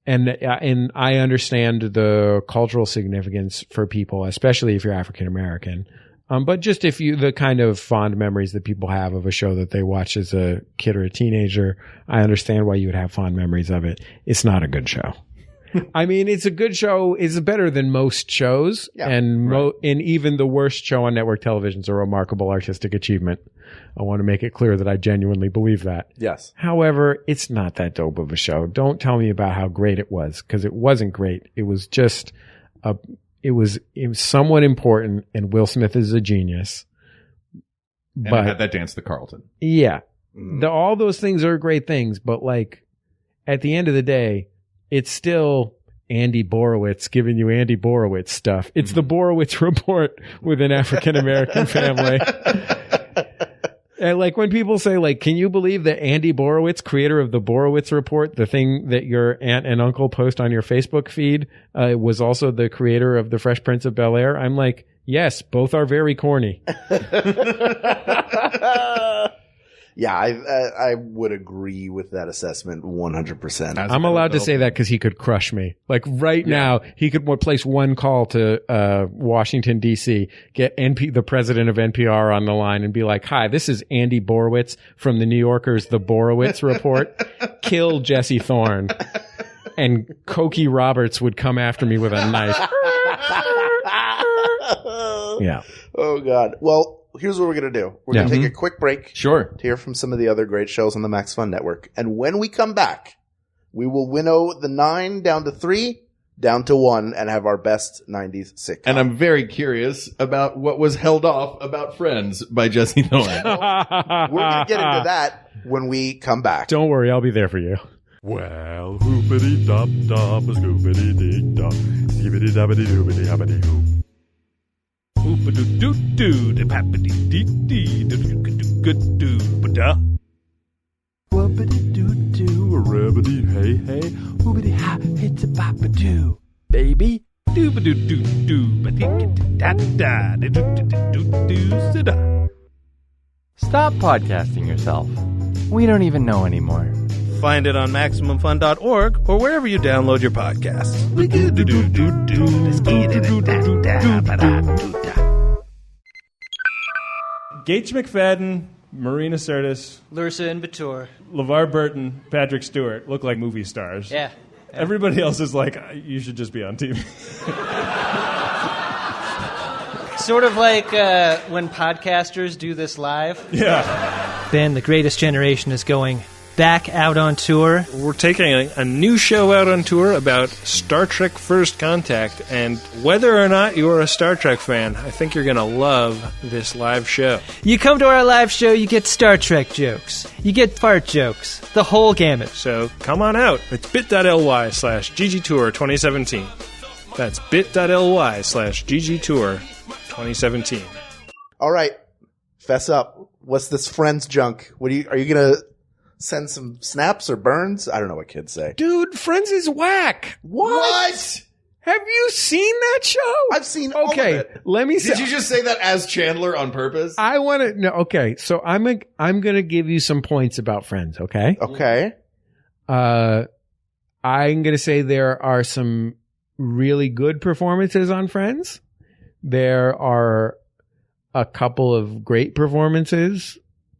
and I understand the cultural significance for people, especially if you're African American. But just if you, the kind of fond memories that people have of a show that they watched as a kid or a teenager, I understand why you would have fond memories of it. It's not a good show. I mean, it's a good show. It's better than most shows. Yeah, and even the worst show on network television is a remarkable artistic achievement. I want to make it clear that I genuinely believe that. Yes. However, it's not that dope of a show. Don't tell me about how great it was, because it wasn't great. It was just it was somewhat important, and Will Smith is a genius. But I had that dance the Carlton. Yeah. All those things are great things, but like at the end of the day, it's still Andy Borowitz giving you Andy Borowitz stuff. It's the Borowitz Report with an African American family. And like when people say, like, can you believe that Andy Borowitz, creator of the Borowitz Report, the thing that your aunt and uncle post on your Facebook feed, was also the creator of The Fresh Prince of Bel-Air? I'm like, yes, both are very corny. Yeah, I would agree with that assessment 100%. I'm allowed to say that because he could crush me. Like right now, he could place one call to Washington, D.C., get the president of NPR on the line and be like, hi, this is Andy Borowitz from the New Yorker's The Borowitz Report. Kill Jesse Thorn. And Cokie Roberts would come after me with a knife. Yeah. Oh, God. Well, here's what we're going to do. We're going to take a quick break. Sure. To hear from some of the other great shows on the Max Fun Network. And when we come back, we will winnow the 9 down to 3, down to 1, and have our best 90s sitcom. And I'm very curious about what was held off about Friends by Jesse Thorn. We're going to get into that when we come back. Don't worry, I'll be there for you. Well, hoopity-dop-dop, scoopity-dee-dop, skibbity-dabbity-doobity-habbity-hoop. Oop-a-doo-doo-doo, da-pappity-dee-dee, da-doo-doo-doo-ba-da. Whoopity-doo-doo, a-ribbity-hey-hey, hoopity-ha, it's-a-bop-a-doo. Baby, doo-ba-doo-doo-doo, ba-dee-da-da-da, da-doo-doo-doo-doo-da. Stop podcasting yourself. We don't even know anymore. Find it on MaximumFun.org or wherever you download your podcasts. Gates McFadden, Marina Sirtis, Lursa and Batur, LeVar Burton, Patrick Stewart look like movie stars. Yeah. Everybody else is like, you should just be on TV. Sort of like when podcasters do this live. Yeah. Ben, the Greatest Generation is going back out on tour. We're taking a new show out on tour about Star Trek First Contact, and whether or not you're a Star Trek fan, I think you're going to love this live show. You come to our live show, you get Star Trek jokes, you get fart jokes, the whole gamut. So come on out. It's bit.ly/GGTour 2017. That's bit.ly/GGTour 2017. All right. Fess up. What's this Friends junk? Are you going to send some snaps or burns? I don't know what kids say. Dude, Friends is whack. What? Have you seen that show? I've seen all of it. Let me say. Did you just say that as Chandler on purpose? I want to. No, okay. So I'm going to give you some points about Friends, okay? Okay. I'm going to say there are some really good performances on Friends. There are a couple of great performances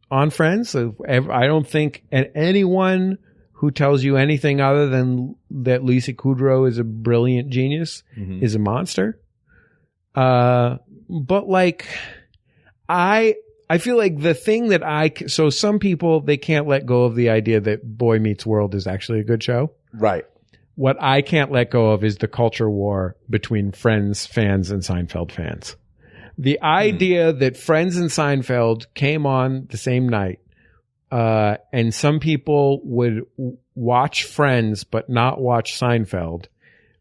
on Friends. So I don't think anyone who tells you anything other than that Lisa Kudrow is a brilliant genius is a monster. But like, I feel like the thing that so some people, they can't let go of the idea that Boy Meets World is actually a good show. Right. What I can't let go of is the culture war between Friends fans and Seinfeld fans. The idea that Friends and Seinfeld came on the same night, and some people would watch Friends but not watch Seinfeld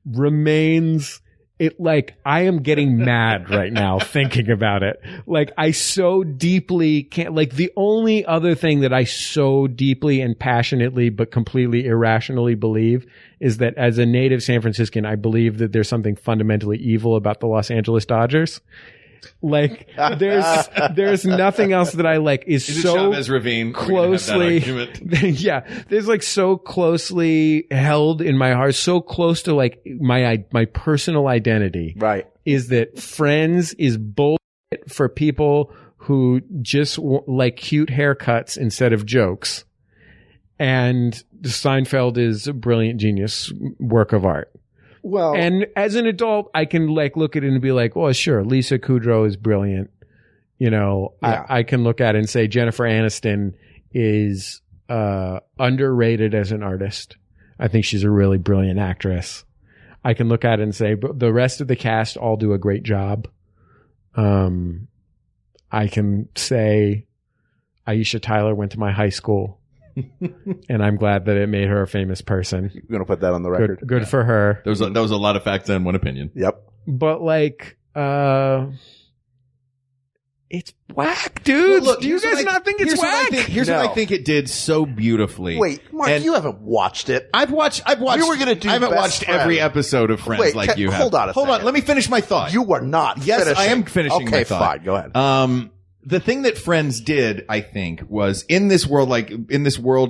remains it like I am getting mad right now thinking about it. Like I so deeply can't, like the only other thing that I so deeply and passionately but completely irrationally believe is that as a native San Franciscan, I believe that there's something fundamentally evil about the Los Angeles Dodgers. Like there's nothing else that I like is so Chavez Ravine closely. Yeah, there's like so closely held in my heart, so close to like my personal identity. Right. Is that Friends is bullshit for people who just like cute haircuts instead of jokes, and Seinfeld is a brilliant genius work of art. Well, and as an adult, I can like look at it and be like, "Oh, sure, Lisa Kudrow is brilliant." You know, yeah. I can look at it and say Jennifer Aniston is underrated as an artist. I think she's a really brilliant actress. I can look at it and say, but the rest of the cast all do a great job. I can say Aisha Tyler went to my high school. And I'm glad that it made her a famous person. You're going to put that on the record. Good for her. There was a lot of facts and one opinion. Yep. But like, it's whack, dudes. Look, do you guys not think it's whack? Here's what I think it did so beautifully. Wait, Mark, And you haven't watched it. I've watched. We were gonna do I haven't Best watched Friend. every episode of Friends Wait, like you have. hold on a Hold second. on. Let me finish my thought. You are not. Yes, finishing. I am finishing my thought. Okay, fine. Go ahead. The thing that Friends did, I think, was in this world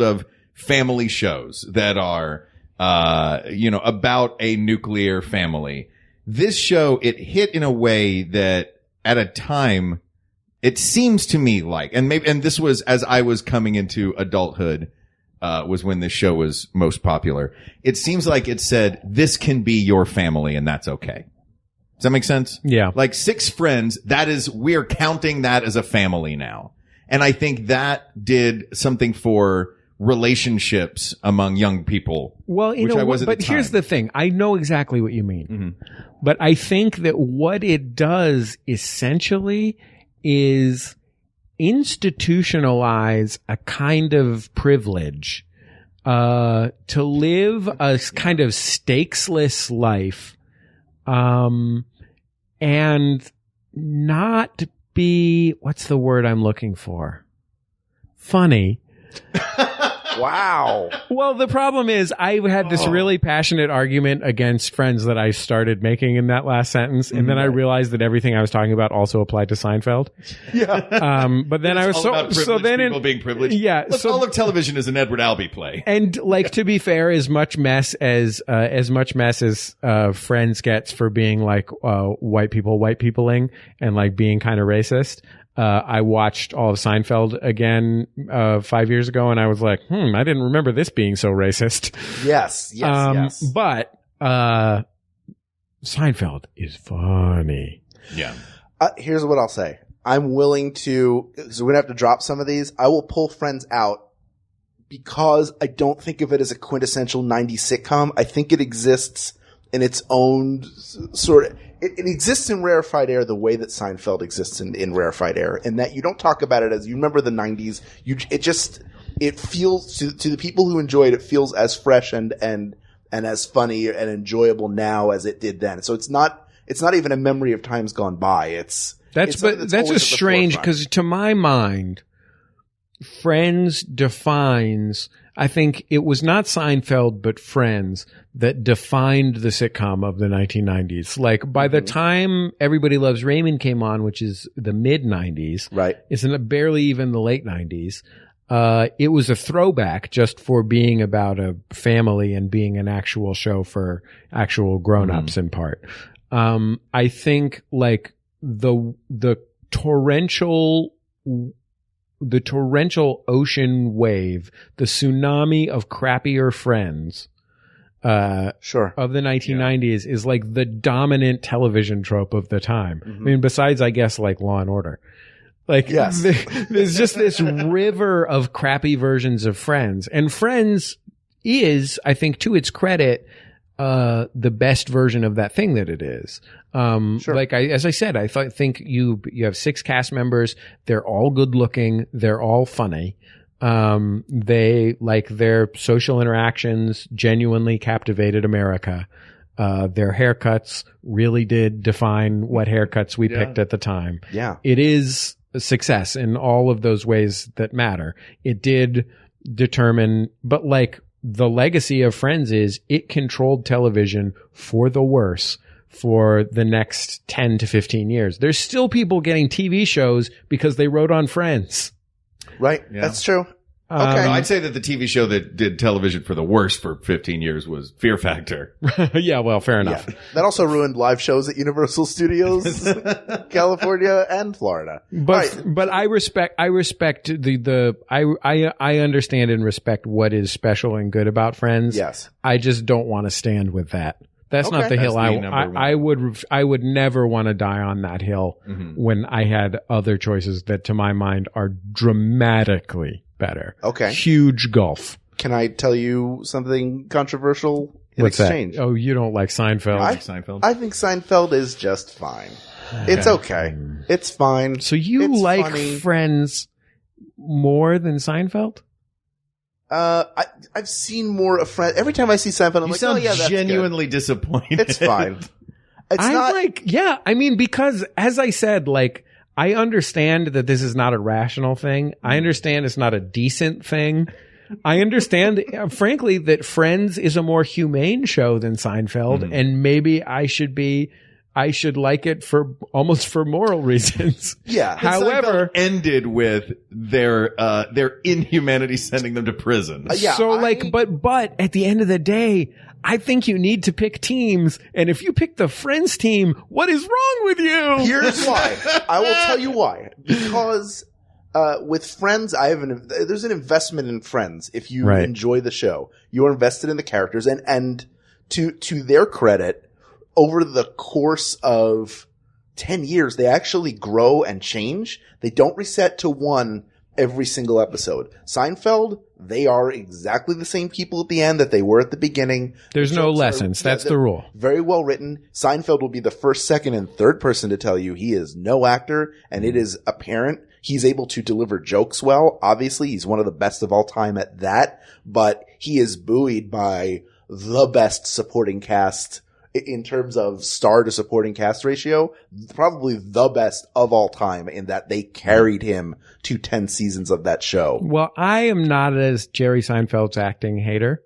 of family shows that are, about a nuclear family. This show, it hit in a way that at a time, it seems to me like, and this was as I was coming into adulthood, was when this show was most popular. It seems like it said, this can be your family and that's okay. Does that make sense? Yeah. Like 6 friends, we're counting that as a family now. And I think that did something for relationships among young people. Well, you which know, I was at but the here's time. the thing. I know exactly what you mean. Mm-hmm. But I think that what it does essentially is institutionalize a kind of privilege, to live a kind of stakesless life, and not be, what's the word I'm looking for? Funny. Wow. Well, the problem is I had this really passionate argument against Friends that I started making in that last sentence. And then I realized that everything I was talking about also applied to Seinfeld. Yeah. But then I was people being privileged. Yeah. Look, all of television is an Edward Albee play. And like, to be fair, as much mess as Friends gets for being like, white peopling and like being kind of racist. I watched all of Seinfeld again, 5 years ago, and I was like, I didn't remember this being so racist. Yes. But, Seinfeld is funny. Yeah. Here's what I'll say. I'm willing to, so we're going to have to drop some of these. I will pull Friends out because I don't think of it as a quintessential 90s sitcom. I think it exists in its own sort of, it exists in rarefied air the way that Seinfeld exists in rarefied air, and that you don't talk about it as, you remember the 90s, it feels, to the people who enjoy it, it feels as fresh and as funny and enjoyable now as it did then. So it's not even a memory of times gone by. That's just strange, because to my mind, Friends defines, I think it was not Seinfeld, but Friends that defined the sitcom of the 1990s. Like, by the time Everybody Loves Raymond came on, which is the mid 90s, right? It's barely even the late 90s. It was a throwback just for being about a family and being an actual show for actual grown-ups in part. I think like the torrential ocean wave, the tsunami of crappier Friends, of the 1990s is like the dominant television trope of the time. I mean, besides, I guess, like Law and Order. Like, yes. There's just this river of crappy versions of Friends. And Friends is, I think, to its credit, the best version of that thing that it is. Sure. Like as I said, I think you have 6 cast members. They're all good looking. They're all funny. They, like, their social interactions genuinely captivated America. Their haircuts really did define what haircuts we picked at the time. Yeah. It is a success in all of those ways that matter. It did determine, but like, the legacy of Friends is it controlled television for the worse for the next 10 to 15 years. There's still people getting TV shows because they wrote on Friends. Right. Yeah. That's true. No, I'd say that the TV show that did television for the worst for 15 years was Fear Factor. Yeah, well, fair enough. Yeah. That also ruined live shows at Universal Studios, California and Florida. But I respect I understand and respect what is special and good about Friends. Yes. I just don't want to stand with that. That's not the hill That's the I would never want to die on that hill when I had other choices that to my mind are dramatically better. Okay. Huge gulf. Can I tell you something controversial in What's exchange? that? Oh, you don't like Seinfeld? I think Seinfeld is just fine. It's okay. It's fine. So you It's like funny. Friends more than Seinfeld? I've seen more of Friends. Every time I see Seinfeld, I'm You like, sound oh yeah, that's genuinely disappointed. good. It's fine. It's not. Because as I said, like, I understand that this is not a rational thing. I understand it's not a decent thing. I understand, frankly, that Friends is a more humane show than Seinfeld, and maybe I should like it for moral reasons. Yeah. However, Seinfeld ended with their inhumanity sending them to prison. but at the end of the day, I think you need to pick teams. And if you pick the Friends team, what is wrong with you? Here's why. I will tell you why. Because with Friends, there's an investment in Friends. If you enjoy the show, you're invested in the characters, and to their credit, over the course of 10 years, they actually grow and change. They don't reset to one every single episode. Seinfeld, they are exactly the same people at the end that they were at the beginning. There's no lessons. That's the rule. Very well written. Seinfeld will be the first, second, and third person to tell you he is no actor, and it is apparent he's able to deliver jokes well. Obviously, he's one of the best of all time at that, but he is buoyed by the best supporting cast in terms of star to supporting cast ratio, probably the best of all time in that they carried him to 10 seasons of that show. Well, I am not as Jerry Seinfeld's acting hater.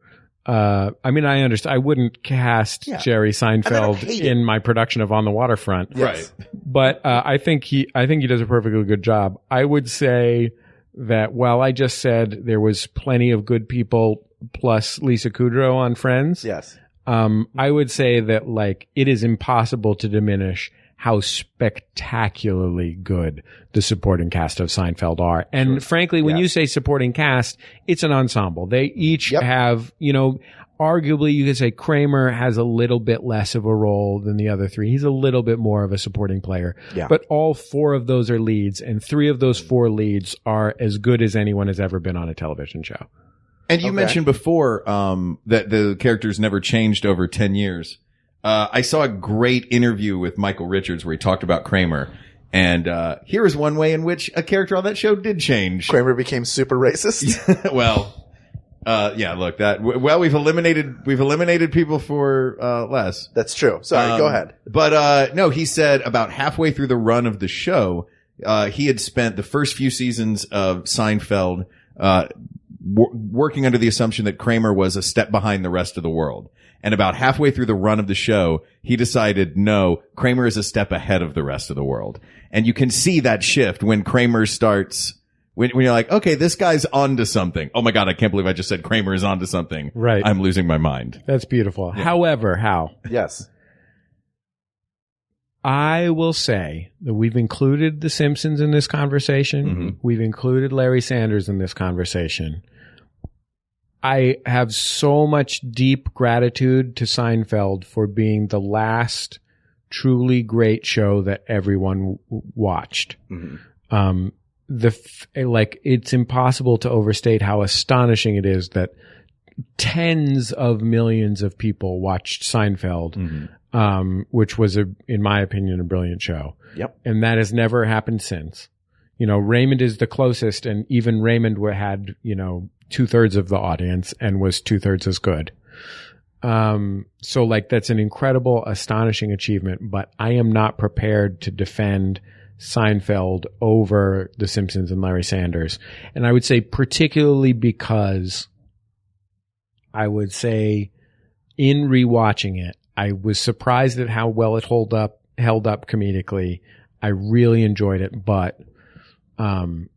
I mean, I understand. I wouldn't cast Jerry Seinfeld in my production of On the Waterfront. Yes. Right. But I think he does a perfectly good job. I would say that while I just said there was plenty of good people plus Lisa Kudrow on Friends. Yes. I would say that, like, it is impossible to diminish how spectacularly good the supporting cast of Seinfeld are. And frankly, when you say supporting cast, it's an ensemble. They each have, arguably you could say Kramer has a little bit less of a role than the other three. He's a little bit more of a supporting player. Yeah. But all four of those are leads, and three of those four leads are as good as anyone has ever been on a television show. And you mentioned before that the characters never changed over 10 years. I saw a great interview with Michael Richards where he talked about Kramer. And here is one way in which a character on that show did change. Kramer became super racist. We've eliminated people for less. That's true. Sorry, go ahead. But no, he said about halfway through the run of the show, he had spent the first few seasons of Seinfeld working under the assumption that Kramer was a step behind the rest of the world. And about halfway through the run of the show, he decided, no, Kramer is a step ahead of the rest of the world. And you can see that shift when Kramer starts, when you're like, okay, this guy's onto something. Oh my God, I can't believe I just said Kramer is onto something. Right. I'm losing my mind. That's beautiful. Yeah. However, Yes. I will say that we've included The Simpsons in this conversation. Mm-hmm. We've included Larry Sanders in this conversation. I have so much deep gratitude to Seinfeld for being the last truly great show that everyone watched. Mm-hmm. It's impossible to overstate how astonishing it is that tens of millions of people watched Seinfeld, which was, in my opinion, a brilliant show. Yep. And that has never happened since. Raymond is the closest, and even Raymond had, 2/3 of the audience and was 2/3 as good. So that's an incredible, astonishing achievement, but I am not prepared to defend Seinfeld over The Simpsons and Larry Sanders. And I would say particularly because I would say in rewatching it, I was surprised at how well it held up comedically. I really enjoyed it, but the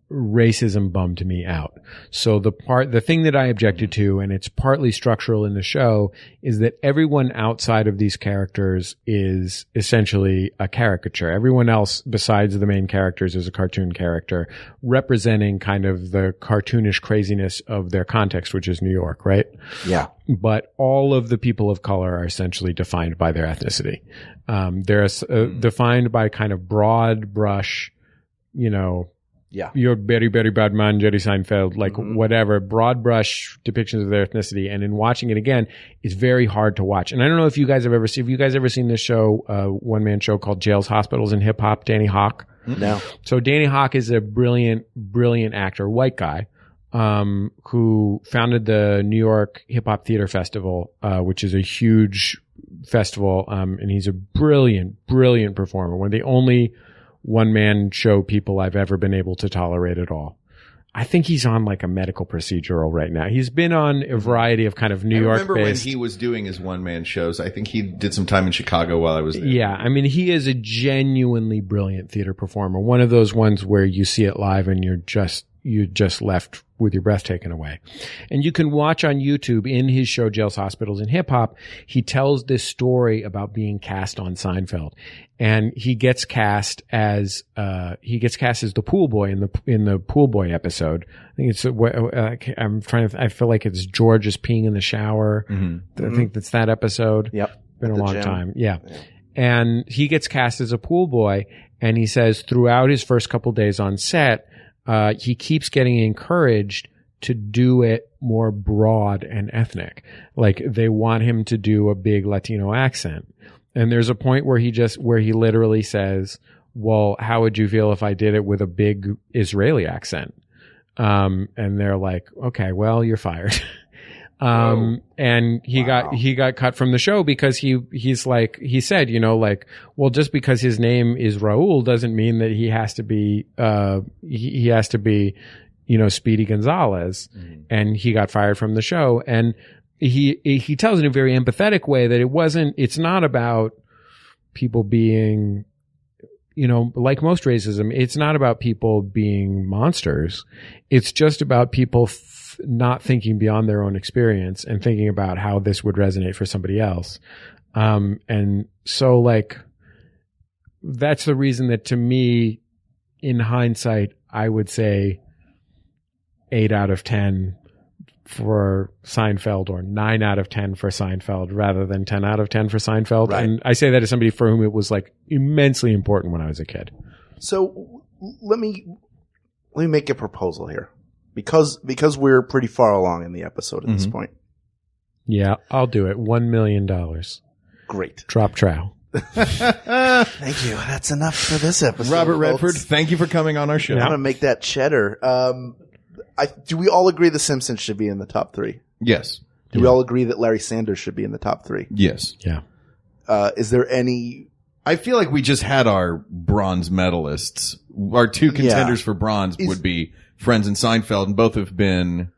racism bummed me out. So the thing that I objected to, and it's partly structural in the show, is that everyone outside of these characters is essentially a caricature. Everyone else besides the main characters is a cartoon character representing kind of the cartoonish craziness of their context, which is New York, right? Yeah. But all of the people of color are essentially defined by their ethnicity. They're defined by kind of broad brush, Yeah. You're very, very bad man, Jerry Seinfeld, like whatever, broad brush depictions of their ethnicity. And in watching it again, it's very hard to watch. And I don't know if you guys have ever seen this show, one-man show called Jails, Hospitals, and Hip Hop, Danny Hawk? No. So Danny Hawk is a brilliant, brilliant actor, white guy, who founded the New York Hip Hop Theater Festival, which is a huge festival. And he's a brilliant, brilliant performer. One of the only one-man show people I've ever been able to tolerate at all. I think he's on like a medical procedural right now. He's been on a variety of kind of New York-based. I remember when he was doing his one-man shows. I think he did some time in Chicago while I was there. Yeah, I mean, he is a genuinely brilliant theater performer. One of those ones where you see it live and you're just left with your breath taken away. And you can watch on YouTube in his show Jails, Hospitals, and Hip Hop, he tells this story about being cast on Seinfeld. And he gets cast as the pool boy in the pool boy episode. I think it's I feel like it's George is peeing in the shower. I think that's that episode. Yep. Been a long time. Yeah. And he gets cast as a pool boy, and he says throughout his first couple days on set, he keeps getting encouraged to do it more broad and ethnic. Like they want him to do a big Latino accent. And there's a point where he literally says, well, how would you feel if I did it with a big Israeli accent? And they're like, okay, well, you're fired. And he got cut from the show because he said, well, just because his name is Raul doesn't mean that he has to be, Speedy Gonzalez. And he got fired from the show. And he tells in a very empathetic way that it's not about people being, like most racism, it's not about people being monsters. It's just about people not thinking beyond their own experience and thinking about how this would resonate for somebody else. And so like, that's the reason that to me, in hindsight, I would say 8 out of 10 for Seinfeld or 9 out of 10 for Seinfeld rather than 10 out of 10 for Seinfeld. Right. And I say that as somebody for whom it was like immensely important when I was a kid. So let me make a proposal here because we're pretty far along in the episode at this point. Yeah, I'll do it. $1 million. Great. Drop trow. Thank you. That's enough for this episode. Robert Redford, thank you for coming on our show. I want to make that cheddar. Do we all agree The Simpsons should be in the top 3? Yes. Do we all agree that Larry Sanders should be in the top 3? Yes. Yeah. Is there any? I feel like we just had our bronze medalists. Our 2 contenders for bronze would be Friends and Seinfeld, and both have been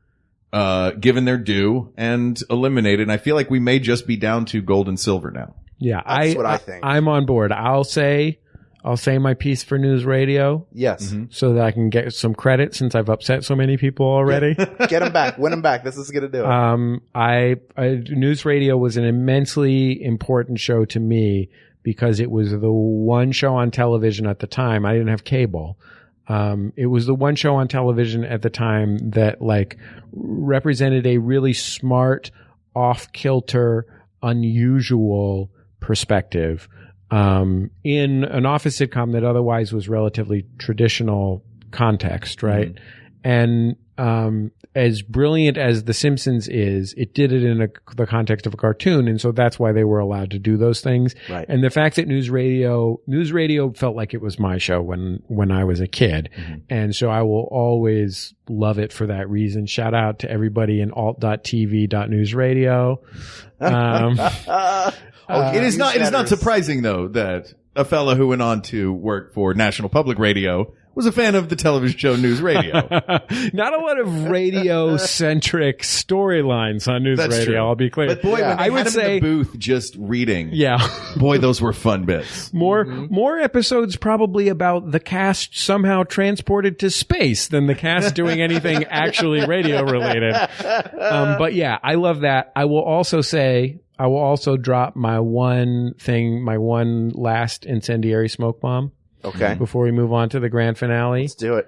given their due and eliminated. And I feel like we may just be down to gold and silver now. Yeah, that's what I think. I'm on board. I'll say my piece for News Radio. Yes. So that I can get some credit since I've upset so many people already. Get them back. Win them back. This is going to do it. News Radio was an immensely important show to me because it was the one show on television at the time. I didn't have cable. It was the one show on television at the time that like represented a really smart, off-kilter, unusual perspective in an office sitcom that otherwise was relatively traditional context, right? And as brilliant as The Simpsons is, it did it in the context of a cartoon, and so that's why they were allowed to do those things. Right. And the fact that News Radio felt like it was my show when I was a kid, and so I will always love it for that reason. Shout out to everybody in alt.tv.newsradio. It is not surprising though that a fellow who went on to work for National Public Radio was a fan of the television show News Radio. Not a lot of radio-centric storylines on News That's Radio, true. I'll be clear. But boy, when they I would had him say, in the booth just reading, yeah. boy, those were fun bits. More episodes probably about the cast somehow transported to space than the cast doing anything actually radio related. But yeah, I love that. I will also drop my one last incendiary smoke bomb. Okay. Before we move on to the grand finale. Let's do it.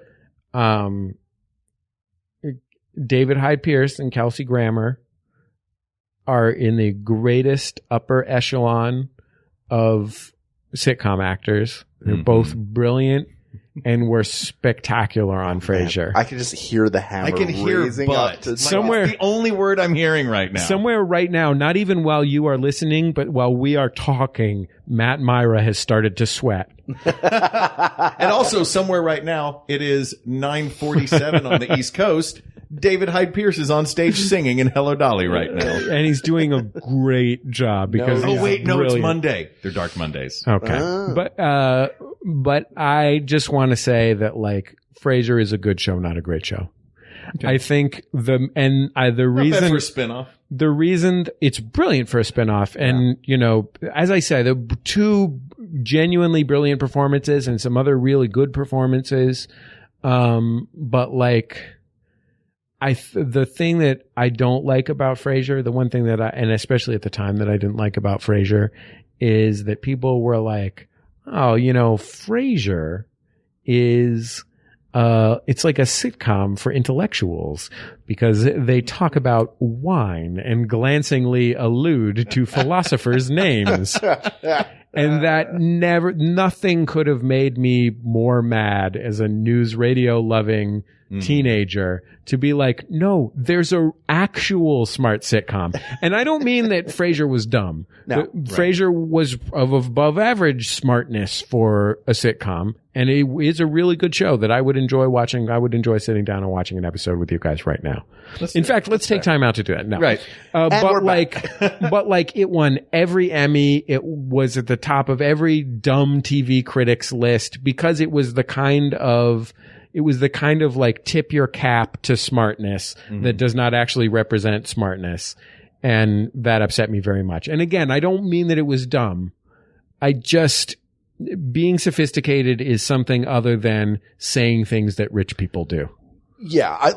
David Hyde Pierce and Kelsey Grammer are in the greatest upper echelon of sitcom actors. They're both brilliant and were spectacular on Frasier. I can just hear the hammer. I can hear but somewhere. It's the only word I'm hearing right now. Somewhere right now, not even while you are listening, but while we are talking, Matt Myra has started to sweat. And also somewhere right now, it is 9:47 on the East Coast. David Hyde Pierce is on stage singing in Hello Dolly right now. And he's doing a great job because Oh wait, no, brilliant. it's Monday. They're Dark Mondays. Okay. But I just want to say that like Frasier is a good show, not a great show. Okay. I think the reason for a spinoff. The reason it's brilliant for a spinoff, and you know, as I say, the two genuinely brilliant performances and some other really good performances. But like, the thing that I don't like about Frasier, the one thing that and especially at the time that I didn't like about Frasier, is that people were like, oh, you know, Frasier is, it's like a sitcom for intellectuals because they talk about wine and glancingly allude to philosophers' names. And that nothing could have made me more mad as a news radio loving teenager to be like, no, there's a actual smart sitcom. And I don't mean that Frasier was dumb. No, Frasier was of above average smartness for a sitcom. And it is a really good show that I would enjoy watching. I would enjoy sitting down and watching an episode with you guys right now. In fact, let's take time out to do that. No. Right. But like it won every Emmy. It was at the top of every dumb TV critics list because it was the kind of like tip your cap to smartness that does not actually represent smartness. And that upset me very much. And again, I don't mean that it was dumb. Being sophisticated is something other than saying things that rich people do. Yeah,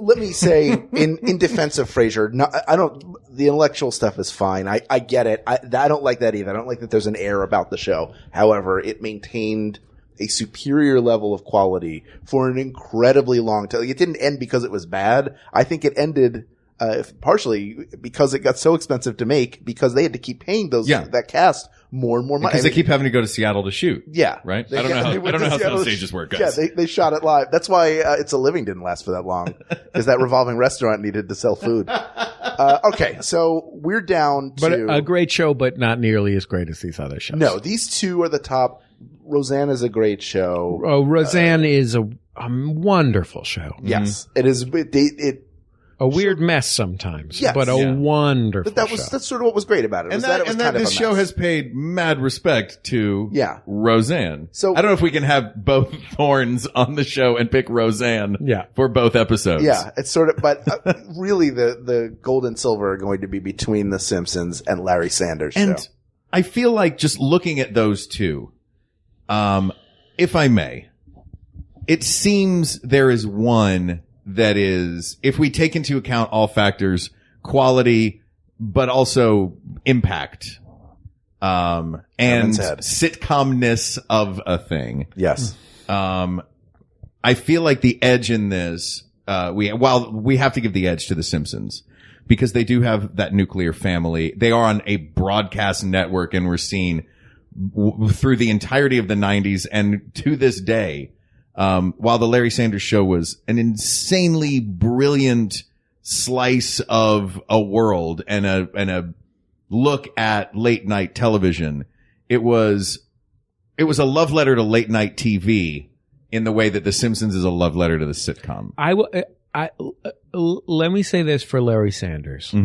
let me say in defense of Frasier, the intellectual stuff is fine. I get it. I don't like that either. I don't like that there's an air about the show. However, it maintained a superior level of quality for an incredibly long time. It didn't end because it was bad. I think it ended partially because it got so expensive to make because they had to keep paying that cast more and more money. Because they keep having to go to Seattle to shoot. Yeah. Right? I don't know how some stages work, guys. Yeah, they shot it live. That's why It's a Living didn't last for that long. Because that revolving restaurant needed to sell food. Okay, so we're down to... But a great show, but not nearly as great as these other shows. No, these two are the top. Roseanne is a great show. Oh, Roseanne is a wonderful show. Yes. It is. A weird mess sometimes, yes, but a wonderful show. That's sort of what was great about it. This show has paid mad respect to Roseanne. So I don't know if we can have both Thorns on the show and pick Roseanne for both episodes. Yeah, it's sort of, but really the gold and silver are going to be between The Simpsons and Larry Sanders' show. And I feel like just looking at those two, if I may, it seems there is one that is, if we take into account all factors, quality, but also impact, and sitcomness of a thing. Yes. I feel like the edge in this, we have to give the edge to The Simpsons because they do have that nuclear family. They are on a broadcast network and we're seen through the entirety of the 90s and to this day. While the Larry Sanders Show was an insanely brilliant slice of a world and a look at late night television, it was a love letter to late night TV in the way that The Simpsons is a love letter to the sitcom. Let me say this for Larry Sanders.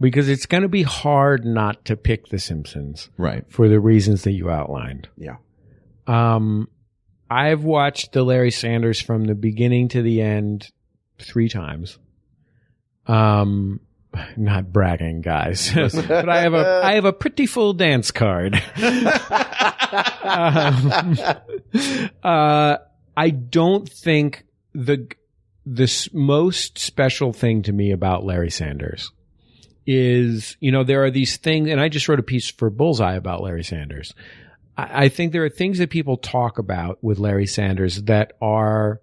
Because it's going to be hard not to pick The Simpsons. Right. For the reasons that you outlined. Yeah. I've watched the Larry Sanders from the beginning to the end 3 times. Not bragging, guys, but I have a pretty full dance card. I don't think the most special thing to me about Larry Sanders is, there are these things, and I just wrote a piece for Bullseye about Larry Sanders. I think there are things that people talk about with Larry Sanders that are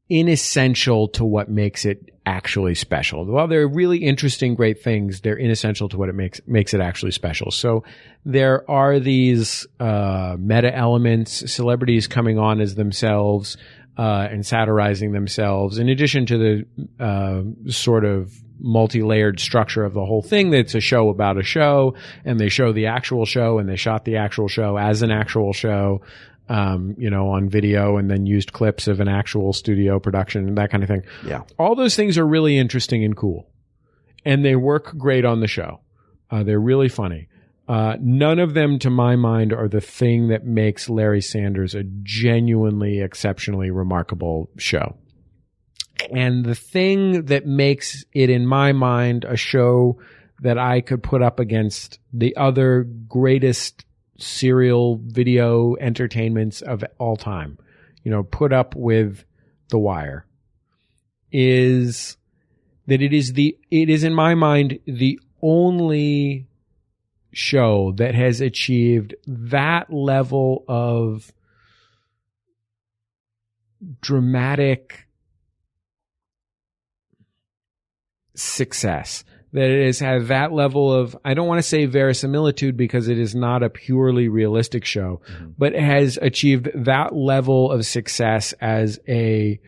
inessential to what makes it actually special. While they're really interesting, great things, they're inessential to what it makes it actually special. So there are these meta elements, celebrities coming on as themselves and satirizing themselves, in addition to the sort of multi-layered structure of the whole thing. That's a show about a show, and they show the actual show, and they shot the actual show as an actual show, on video, and then used clips of an actual studio production and that kind of thing. Yeah. All those things are really interesting and cool, and they work great on the show. They're really funny. None of them, to my mind, are the thing that makes Larry Sanders a genuinely, exceptionally remarkable show. And the thing that makes it, in my mind, a show that I could put up against the other greatest serial video entertainments of all time, put up with The Wire, is that it is in my mind the only show that has achieved that level of dramatic success, that it has had that level of, I don't want to say verisimilitude because it is not a purely realistic show, but it has achieved that level of success as a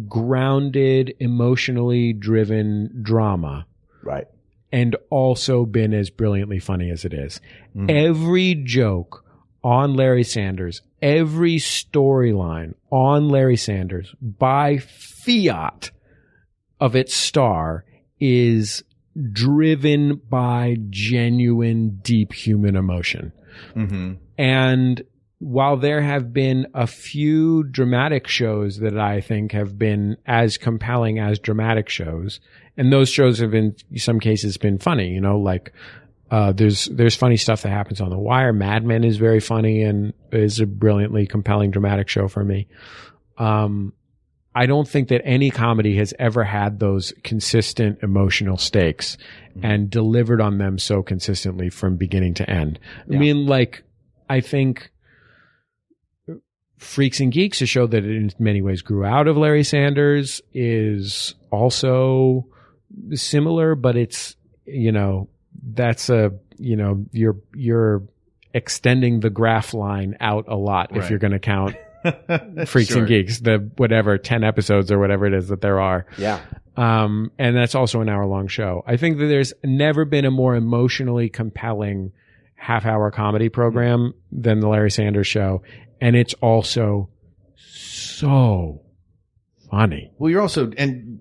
grounded, emotionally driven drama. Right. And also been as brilliantly funny as it is. Every joke on Larry Sanders, every storyline on Larry Sanders by fiat of its star is driven by genuine, deep human emotion. And while there have been a few dramatic shows that I think have been as compelling as dramatic shows, and those shows have in some cases been funny, there's funny stuff that happens on The Wire. Mad Men is very funny and is a brilliantly compelling dramatic show for me. I don't think that any comedy has ever had those consistent emotional stakes and delivered on them so consistently from beginning to end. Yeah. I think Freaks and Geeks, a show that in many ways grew out of Larry Sanders, is also similar, but it's, that's you're extending the graph line out a lot if you're going to count Freaks and Geeks, the whatever 10 episodes or whatever it is that there are. Yeah. And that's also an hour-long show. I think that there's never been a more emotionally compelling half-hour comedy program than the Larry Sanders Show, and it's also so funny. Well, you're also, and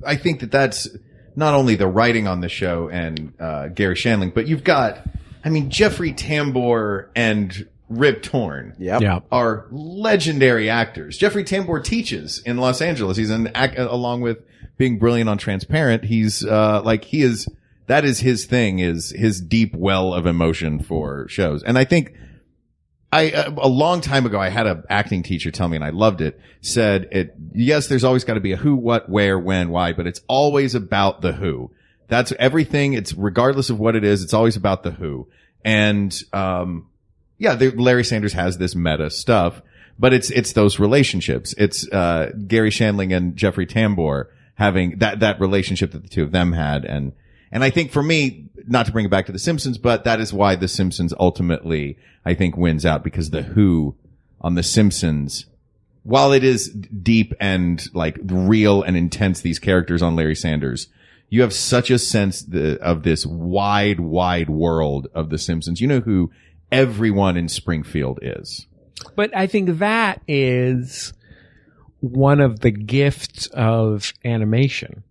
I think that that's not only the writing on the show and Gary Shandling, but you've got, Jeffrey Tambor and Rip Torn are legendary actors. Jeffrey Tambor teaches in Los Angeles. He's along with being brilliant on Transparent. He's that is his thing, is his deep well of emotion for shows. And I think a long time ago, I had an acting teacher tell me, and I loved it, said yes, there's always got to be a who, what, where, when, why, but it's always about the who. That's everything. It's regardless of what it is, it's always about the who. And, Larry Sanders has this meta stuff, but it's those relationships. It's, Gary Shandling and Jeffrey Tambor having that relationship that the two of them had. And I think for me, not to bring it back to The Simpsons, but that is why The Simpsons ultimately, I think, wins out, because the who on The Simpsons, while it is deep and real and intense, these characters on Larry Sanders, you have such a sense of this wide, wide world of The Simpsons. You know who everyone in Springfield is. But I think that is one of the gifts of animation.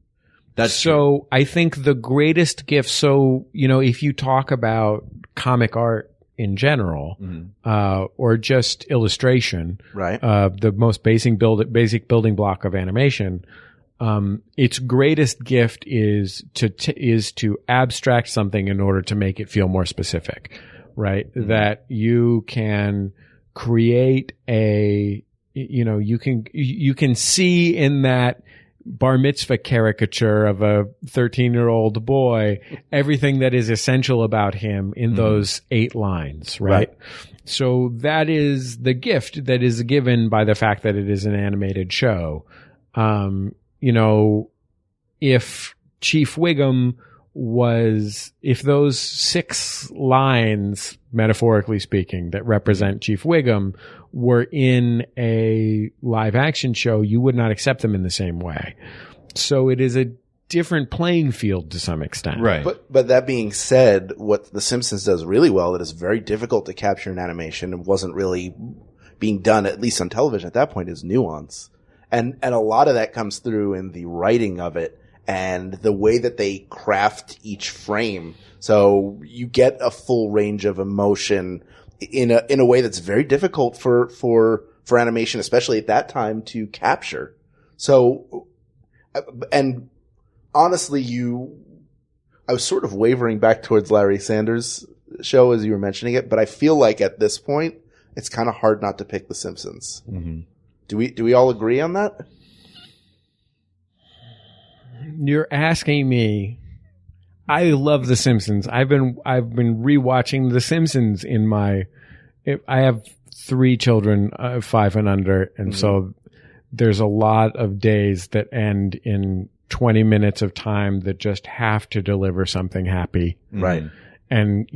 That's so true. I think the greatest gift, if you talk about comic art in general, or just illustration, Right. the most basic building block of animation, its greatest gift is to abstract something in order to make it feel more specific, right? That you can create you can see in that bar mitzvah caricature of a 13-year-old boy everything that is essential about him in those 8 lines, right? So that is the gift that is given by the fact that it is an animated show. If Chief Wiggum if those 6 lines, metaphorically speaking, that represent Chief Wiggum were in a live action show, you would not accept them in the same way. So it is a different playing field to some extent. Right. But that being said, what The Simpsons does really well, that is very difficult to capture in animation and wasn't really being done, at least on television at that point, is nuance. And a lot of that comes through in the writing of it and the way that they craft each frame. So you get a full range of emotion in a way that's very difficult for animation, especially at that time, to capture. So, and honestly, I was sort of wavering back towards Larry Sanders' show as you were mentioning it, but I feel like at this point, it's kind of hard not to pick The Simpsons. Mm-hmm. Do we all agree on that? You're asking me. I love The Simpsons. I've been rewatching The Simpsons I have 3 children, 5 and under, and so there's a lot of days that end in 20 minutes of time that just have to deliver something happy. Right. And,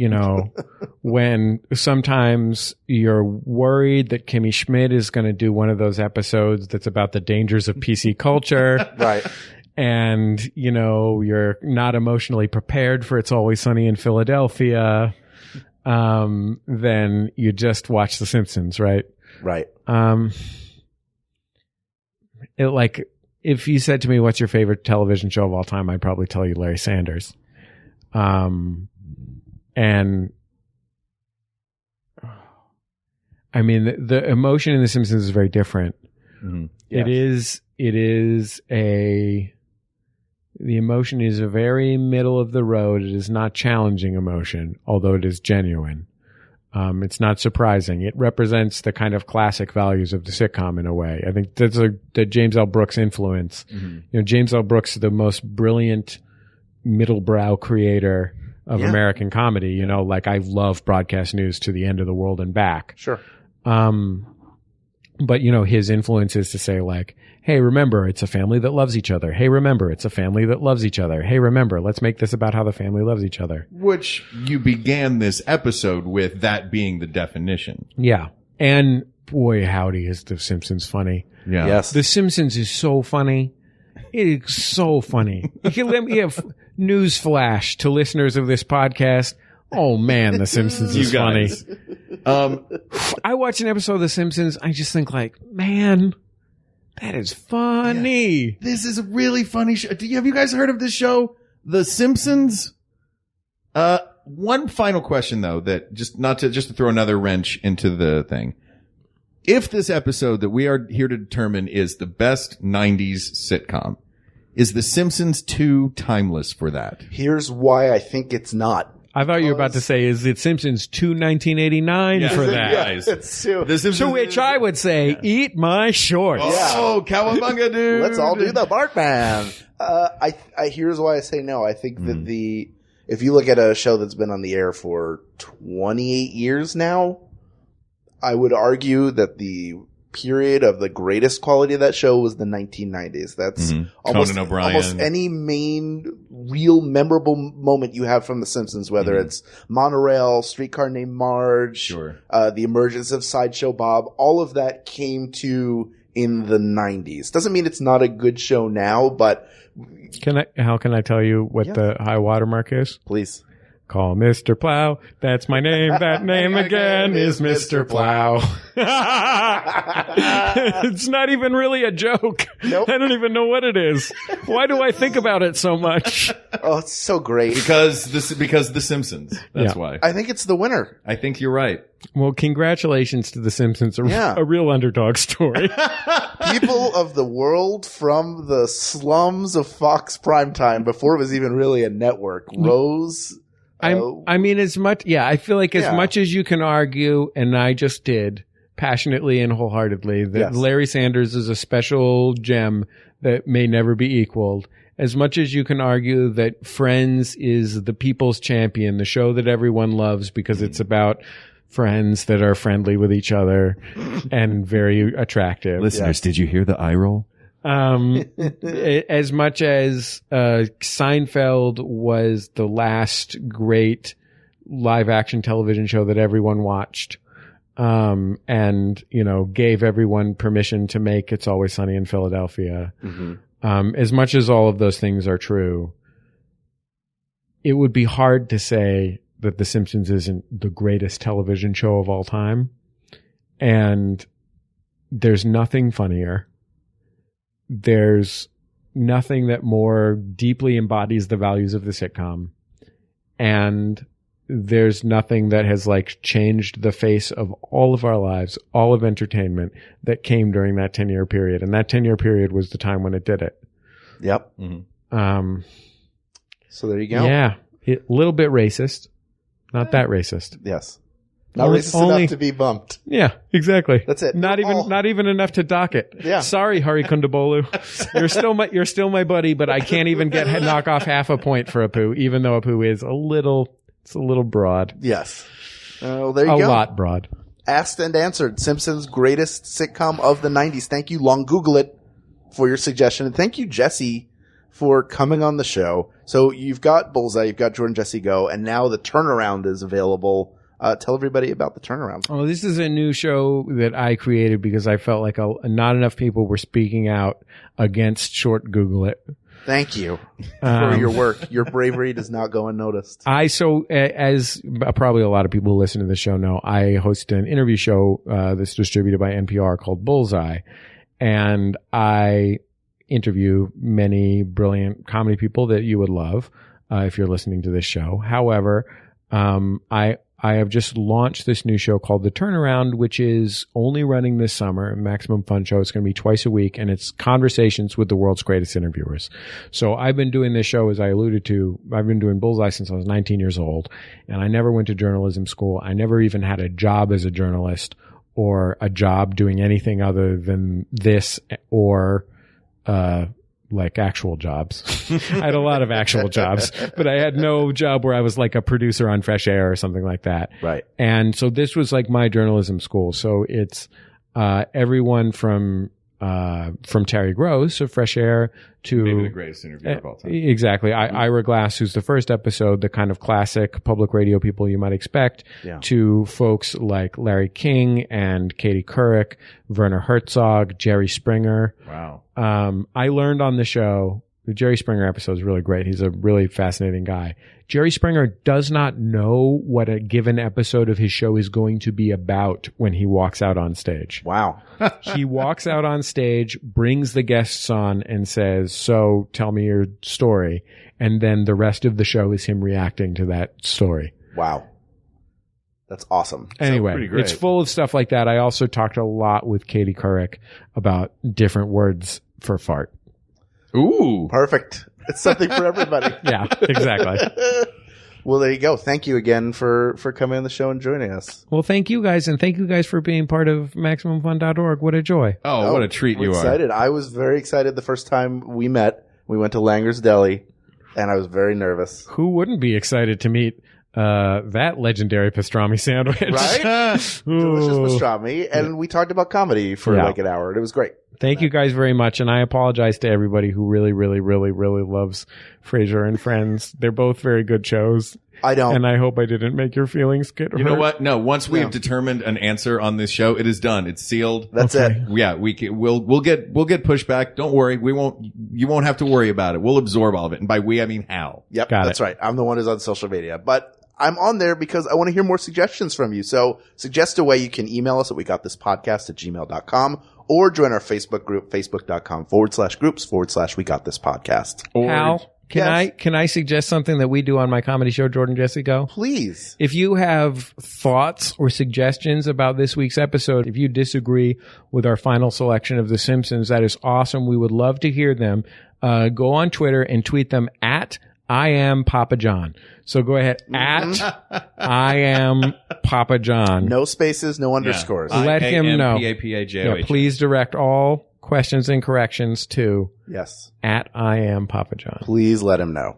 when sometimes you're worried that Kimmy Schmidt is going to do one of those episodes that's about the dangers of PC culture. Right. And, you're not emotionally prepared for It's Always Sunny in Philadelphia, then you just watch The Simpsons, right? Right. If you said to me, what's your favorite television show of all time, I'd probably tell you Larry Sanders. And I mean, the emotion in The Simpsons is very different. Mm-hmm. Yes. The emotion is a very middle of the road. It is not challenging emotion, although it is genuine. It's not surprising. It represents the kind of classic values of the sitcom in a way. I think that's the James L. Brooks influence. Mm-hmm. James L. Brooks is the most brilliant middle-brow creator of American comedy. I love broadcast news to the end of the world and back. Sure. But his influence is to say hey, remember, it's a family that loves each other. Hey, remember, it's a family that loves each other. Hey, remember, let's make this about how the family loves each other. Which you began this episode with that being the definition. Yeah. And boy, howdy, is The Simpsons funny. Yeah. Yes. The Simpsons is so funny. It is so funny. Let me have news flash to listeners of this podcast. Oh man, The Simpsons is funny. I watch an episode of The Simpsons. I just think man, that is funny. Yeah. This is a really funny show. Have you guys heard of this show, The Simpsons? One final question though, that just to throw another wrench into the thing. If this episode that we are here to determine is the best 90s sitcom, is The Simpsons too timeless for that? Here's why I think it's not. I thought you were about to say, is it Simpsons 1989 for that? Yeah, it's too. To which I would say, eat my shorts. Oh, cowabunga, dude. Let's all do the Bartman. Here's why I say no. I think that if you look at a show that's been on the air for 28 years now, I would argue that the period of the greatest quality of that show was the 1990s. That's almost any main real memorable moment you have from The Simpsons, whether it's Monorail, Streetcar Named Marge, the emergence of Sideshow Bob, all of that came to in the 90s. Doesn't mean it's not a good show now, but how can I tell you what the high watermark is? Please. Call Mr. Plow. That's my name. That name again is Mr. Plow. It's not even really a joke. Nope. I don't even know what it is. Why do I think about it so much? Oh, it's so great. Because The Simpsons. That's why. I think it's the winner. I think you're right. Well, congratulations to The Simpsons. A real underdog story. People of the world from the slums of Fox Primetime, before it was even really a network, rose. I mean, I feel like as much as you can argue, and I just did passionately and wholeheartedly, that Larry Sanders is a special gem that may never be equaled. As much as you can argue that Friends is the people's champion, the show that everyone loves because it's about friends that are friendly with each other and very attractive. Listeners, did you hear the eye roll? As much as Seinfeld was the last great live action television show that everyone watched, and gave everyone permission to make It's Always Sunny in Philadelphia. As much as all of those things are true, it would be hard to say that The Simpsons isn't the greatest television show of all time. And there's nothing funnier. There's nothing that more deeply embodies the values of the sitcom. And there's nothing that has changed the face of all of our lives, all of entertainment that came during that 10-year period. And that 10-year period was the time when it did it. Yep. So there you go. Yeah. A little bit racist. Not that racist. Yes. Not racist enough to be bumped. Yeah, exactly. That's it. Not even enough to dock it. Yeah. Sorry, Hari Kondabolu. You're still my buddy, but I can't even knock off half a point for Apu, even though Apu is a little broad. Yes. Well, there you go. A lot broad. Asked and answered. Simpsons' greatest sitcom of the 90s. Thank you, Long Google It, for your suggestion. And thank you, Jesse, for coming on the show. So you've got Bullseye, you've got Jordan Jesse Go, and now the Turnaround is available. Tell everybody about the Turnaround. Oh, this is a new show that I created because I felt like not enough people were speaking out against Short Google It. Thank you for your work. Your bravery does not go unnoticed. As probably a lot of people who listen to the show know, I host an interview show that's distributed by NPR called Bullseye, and I interview many brilliant comedy people that you would love if you're listening to this show. However, I have just launched this new show called The Turnaround, which is only running this summer, a Maximum Fun show. It's going to be twice a week, and it's conversations with the world's greatest interviewers. So I've been doing this show, as I alluded to, I've been doing Bullseye since I was 19 years old, and I never went to journalism school. I never even had a job as a journalist or a job doing anything other than this or actual jobs. I had a lot of actual jobs, but I had no job where I was like a producer on Fresh Air or something like that. Right. And so this was like my journalism school. So it's everyone from Terry Gross of Fresh Air to maybe the greatest interviewer of all time. Exactly. Ira Glass, who's the first episode, the kind of classic public radio people you might expect, to folks like Larry King and Katie Couric, Werner Herzog, Jerry Springer. Wow. I learned on the show, the Jerry Springer episode is really great. He's a really fascinating guy. Jerry Springer does not know what a given episode of his show is going to be about when he walks out on stage. Wow. He walks out on stage, brings the guests on and says, so tell me your story. And then the rest of the show is him reacting to that story. Wow. That's awesome. Anyway, it's full of stuff like that. I also talked a lot with Katie Couric about different words for fart. Ooh. Perfect. It's something for everybody. Yeah, exactly. Well, there you go. Thank you again for coming on the show and joining us. Well, thank you guys, and thank you guys for being part of MaximumFun.org. What a joy. Oh, what a treat you excited. I was very excited the first time we met. We went to Langer's Deli, and I was very nervous. Who wouldn't be excited to meet that legendary pastrami sandwich? Right? Delicious pastrami. And we talked about comedy for like an hour, and it was great. Thank you guys very much, and I apologize to everybody who really, really, really, really loves Frasier and Friends. They're both very good shows. I don't. And I hope I didn't make your feelings get hurt. You know what? No, once we have determined an answer on this show, it is done. It's sealed. That's it. Yeah, we'll get pushback. Don't worry. You won't have to worry about it. We'll absorb all of it. And by we, I mean Hal. Yep. That's right. I'm the one who's on social media. But I'm on there because I want to hear more suggestions from you. So suggest a way. You can email us at wegotThisPodcast@gmail.com or join our Facebook group, facebook.com/groups/WeGotThisPodcast. Hal, can I suggest something that we do on my comedy show, Jordan Jesse Go? Please. If you have thoughts or suggestions about this week's episode, if you disagree with our final selection of The Simpsons, that is awesome. We would love to hear them. Go on Twitter and tweet them at I am Papa John. So go ahead at I am Papa John. No spaces, no underscores. Let him know. IAMPAPAJOH. Please direct all questions and corrections to Yes. at I am Papa John. Please let him know.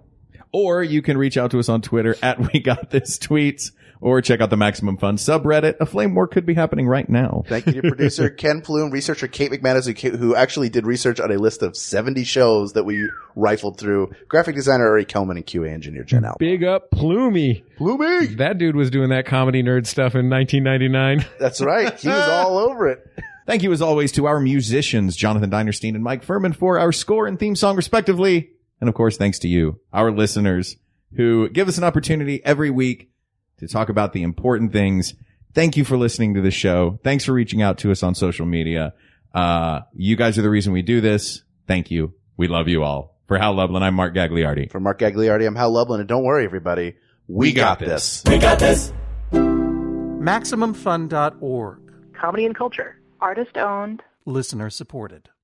Or you can reach out to us on Twitter at We Got This Tweets, or check out the Maximum Fun subreddit. A flame war could be happening right now. Thank you to producer Ken Plume, researcher Kate McManus, who actually did research on a list of 70 shows that we rifled through, graphic designer Ari Kelman, and QA engineer Jen Alba. Big up Plumey. Plumey! That dude was doing that comedy nerd stuff in 1999. That's right. He was all over it. Thank you as always to our musicians, Jonathan Dinerstein and Mike Furman, for our score and theme song respectively. And of course, thanks to you, our listeners, who give us an opportunity every week to talk about the important things. Thank you for listening to the show. Thanks for reaching out to us on social media. You guys are the reason we do this. Thank you. We love you all. For Hal Lublin, I'm Mark Gagliardi. For Mark Gagliardi, I'm Hal Lublin. And don't worry, everybody. We got this. We got this. MaximumFun.org. Comedy and culture. Artist owned. Listener supported.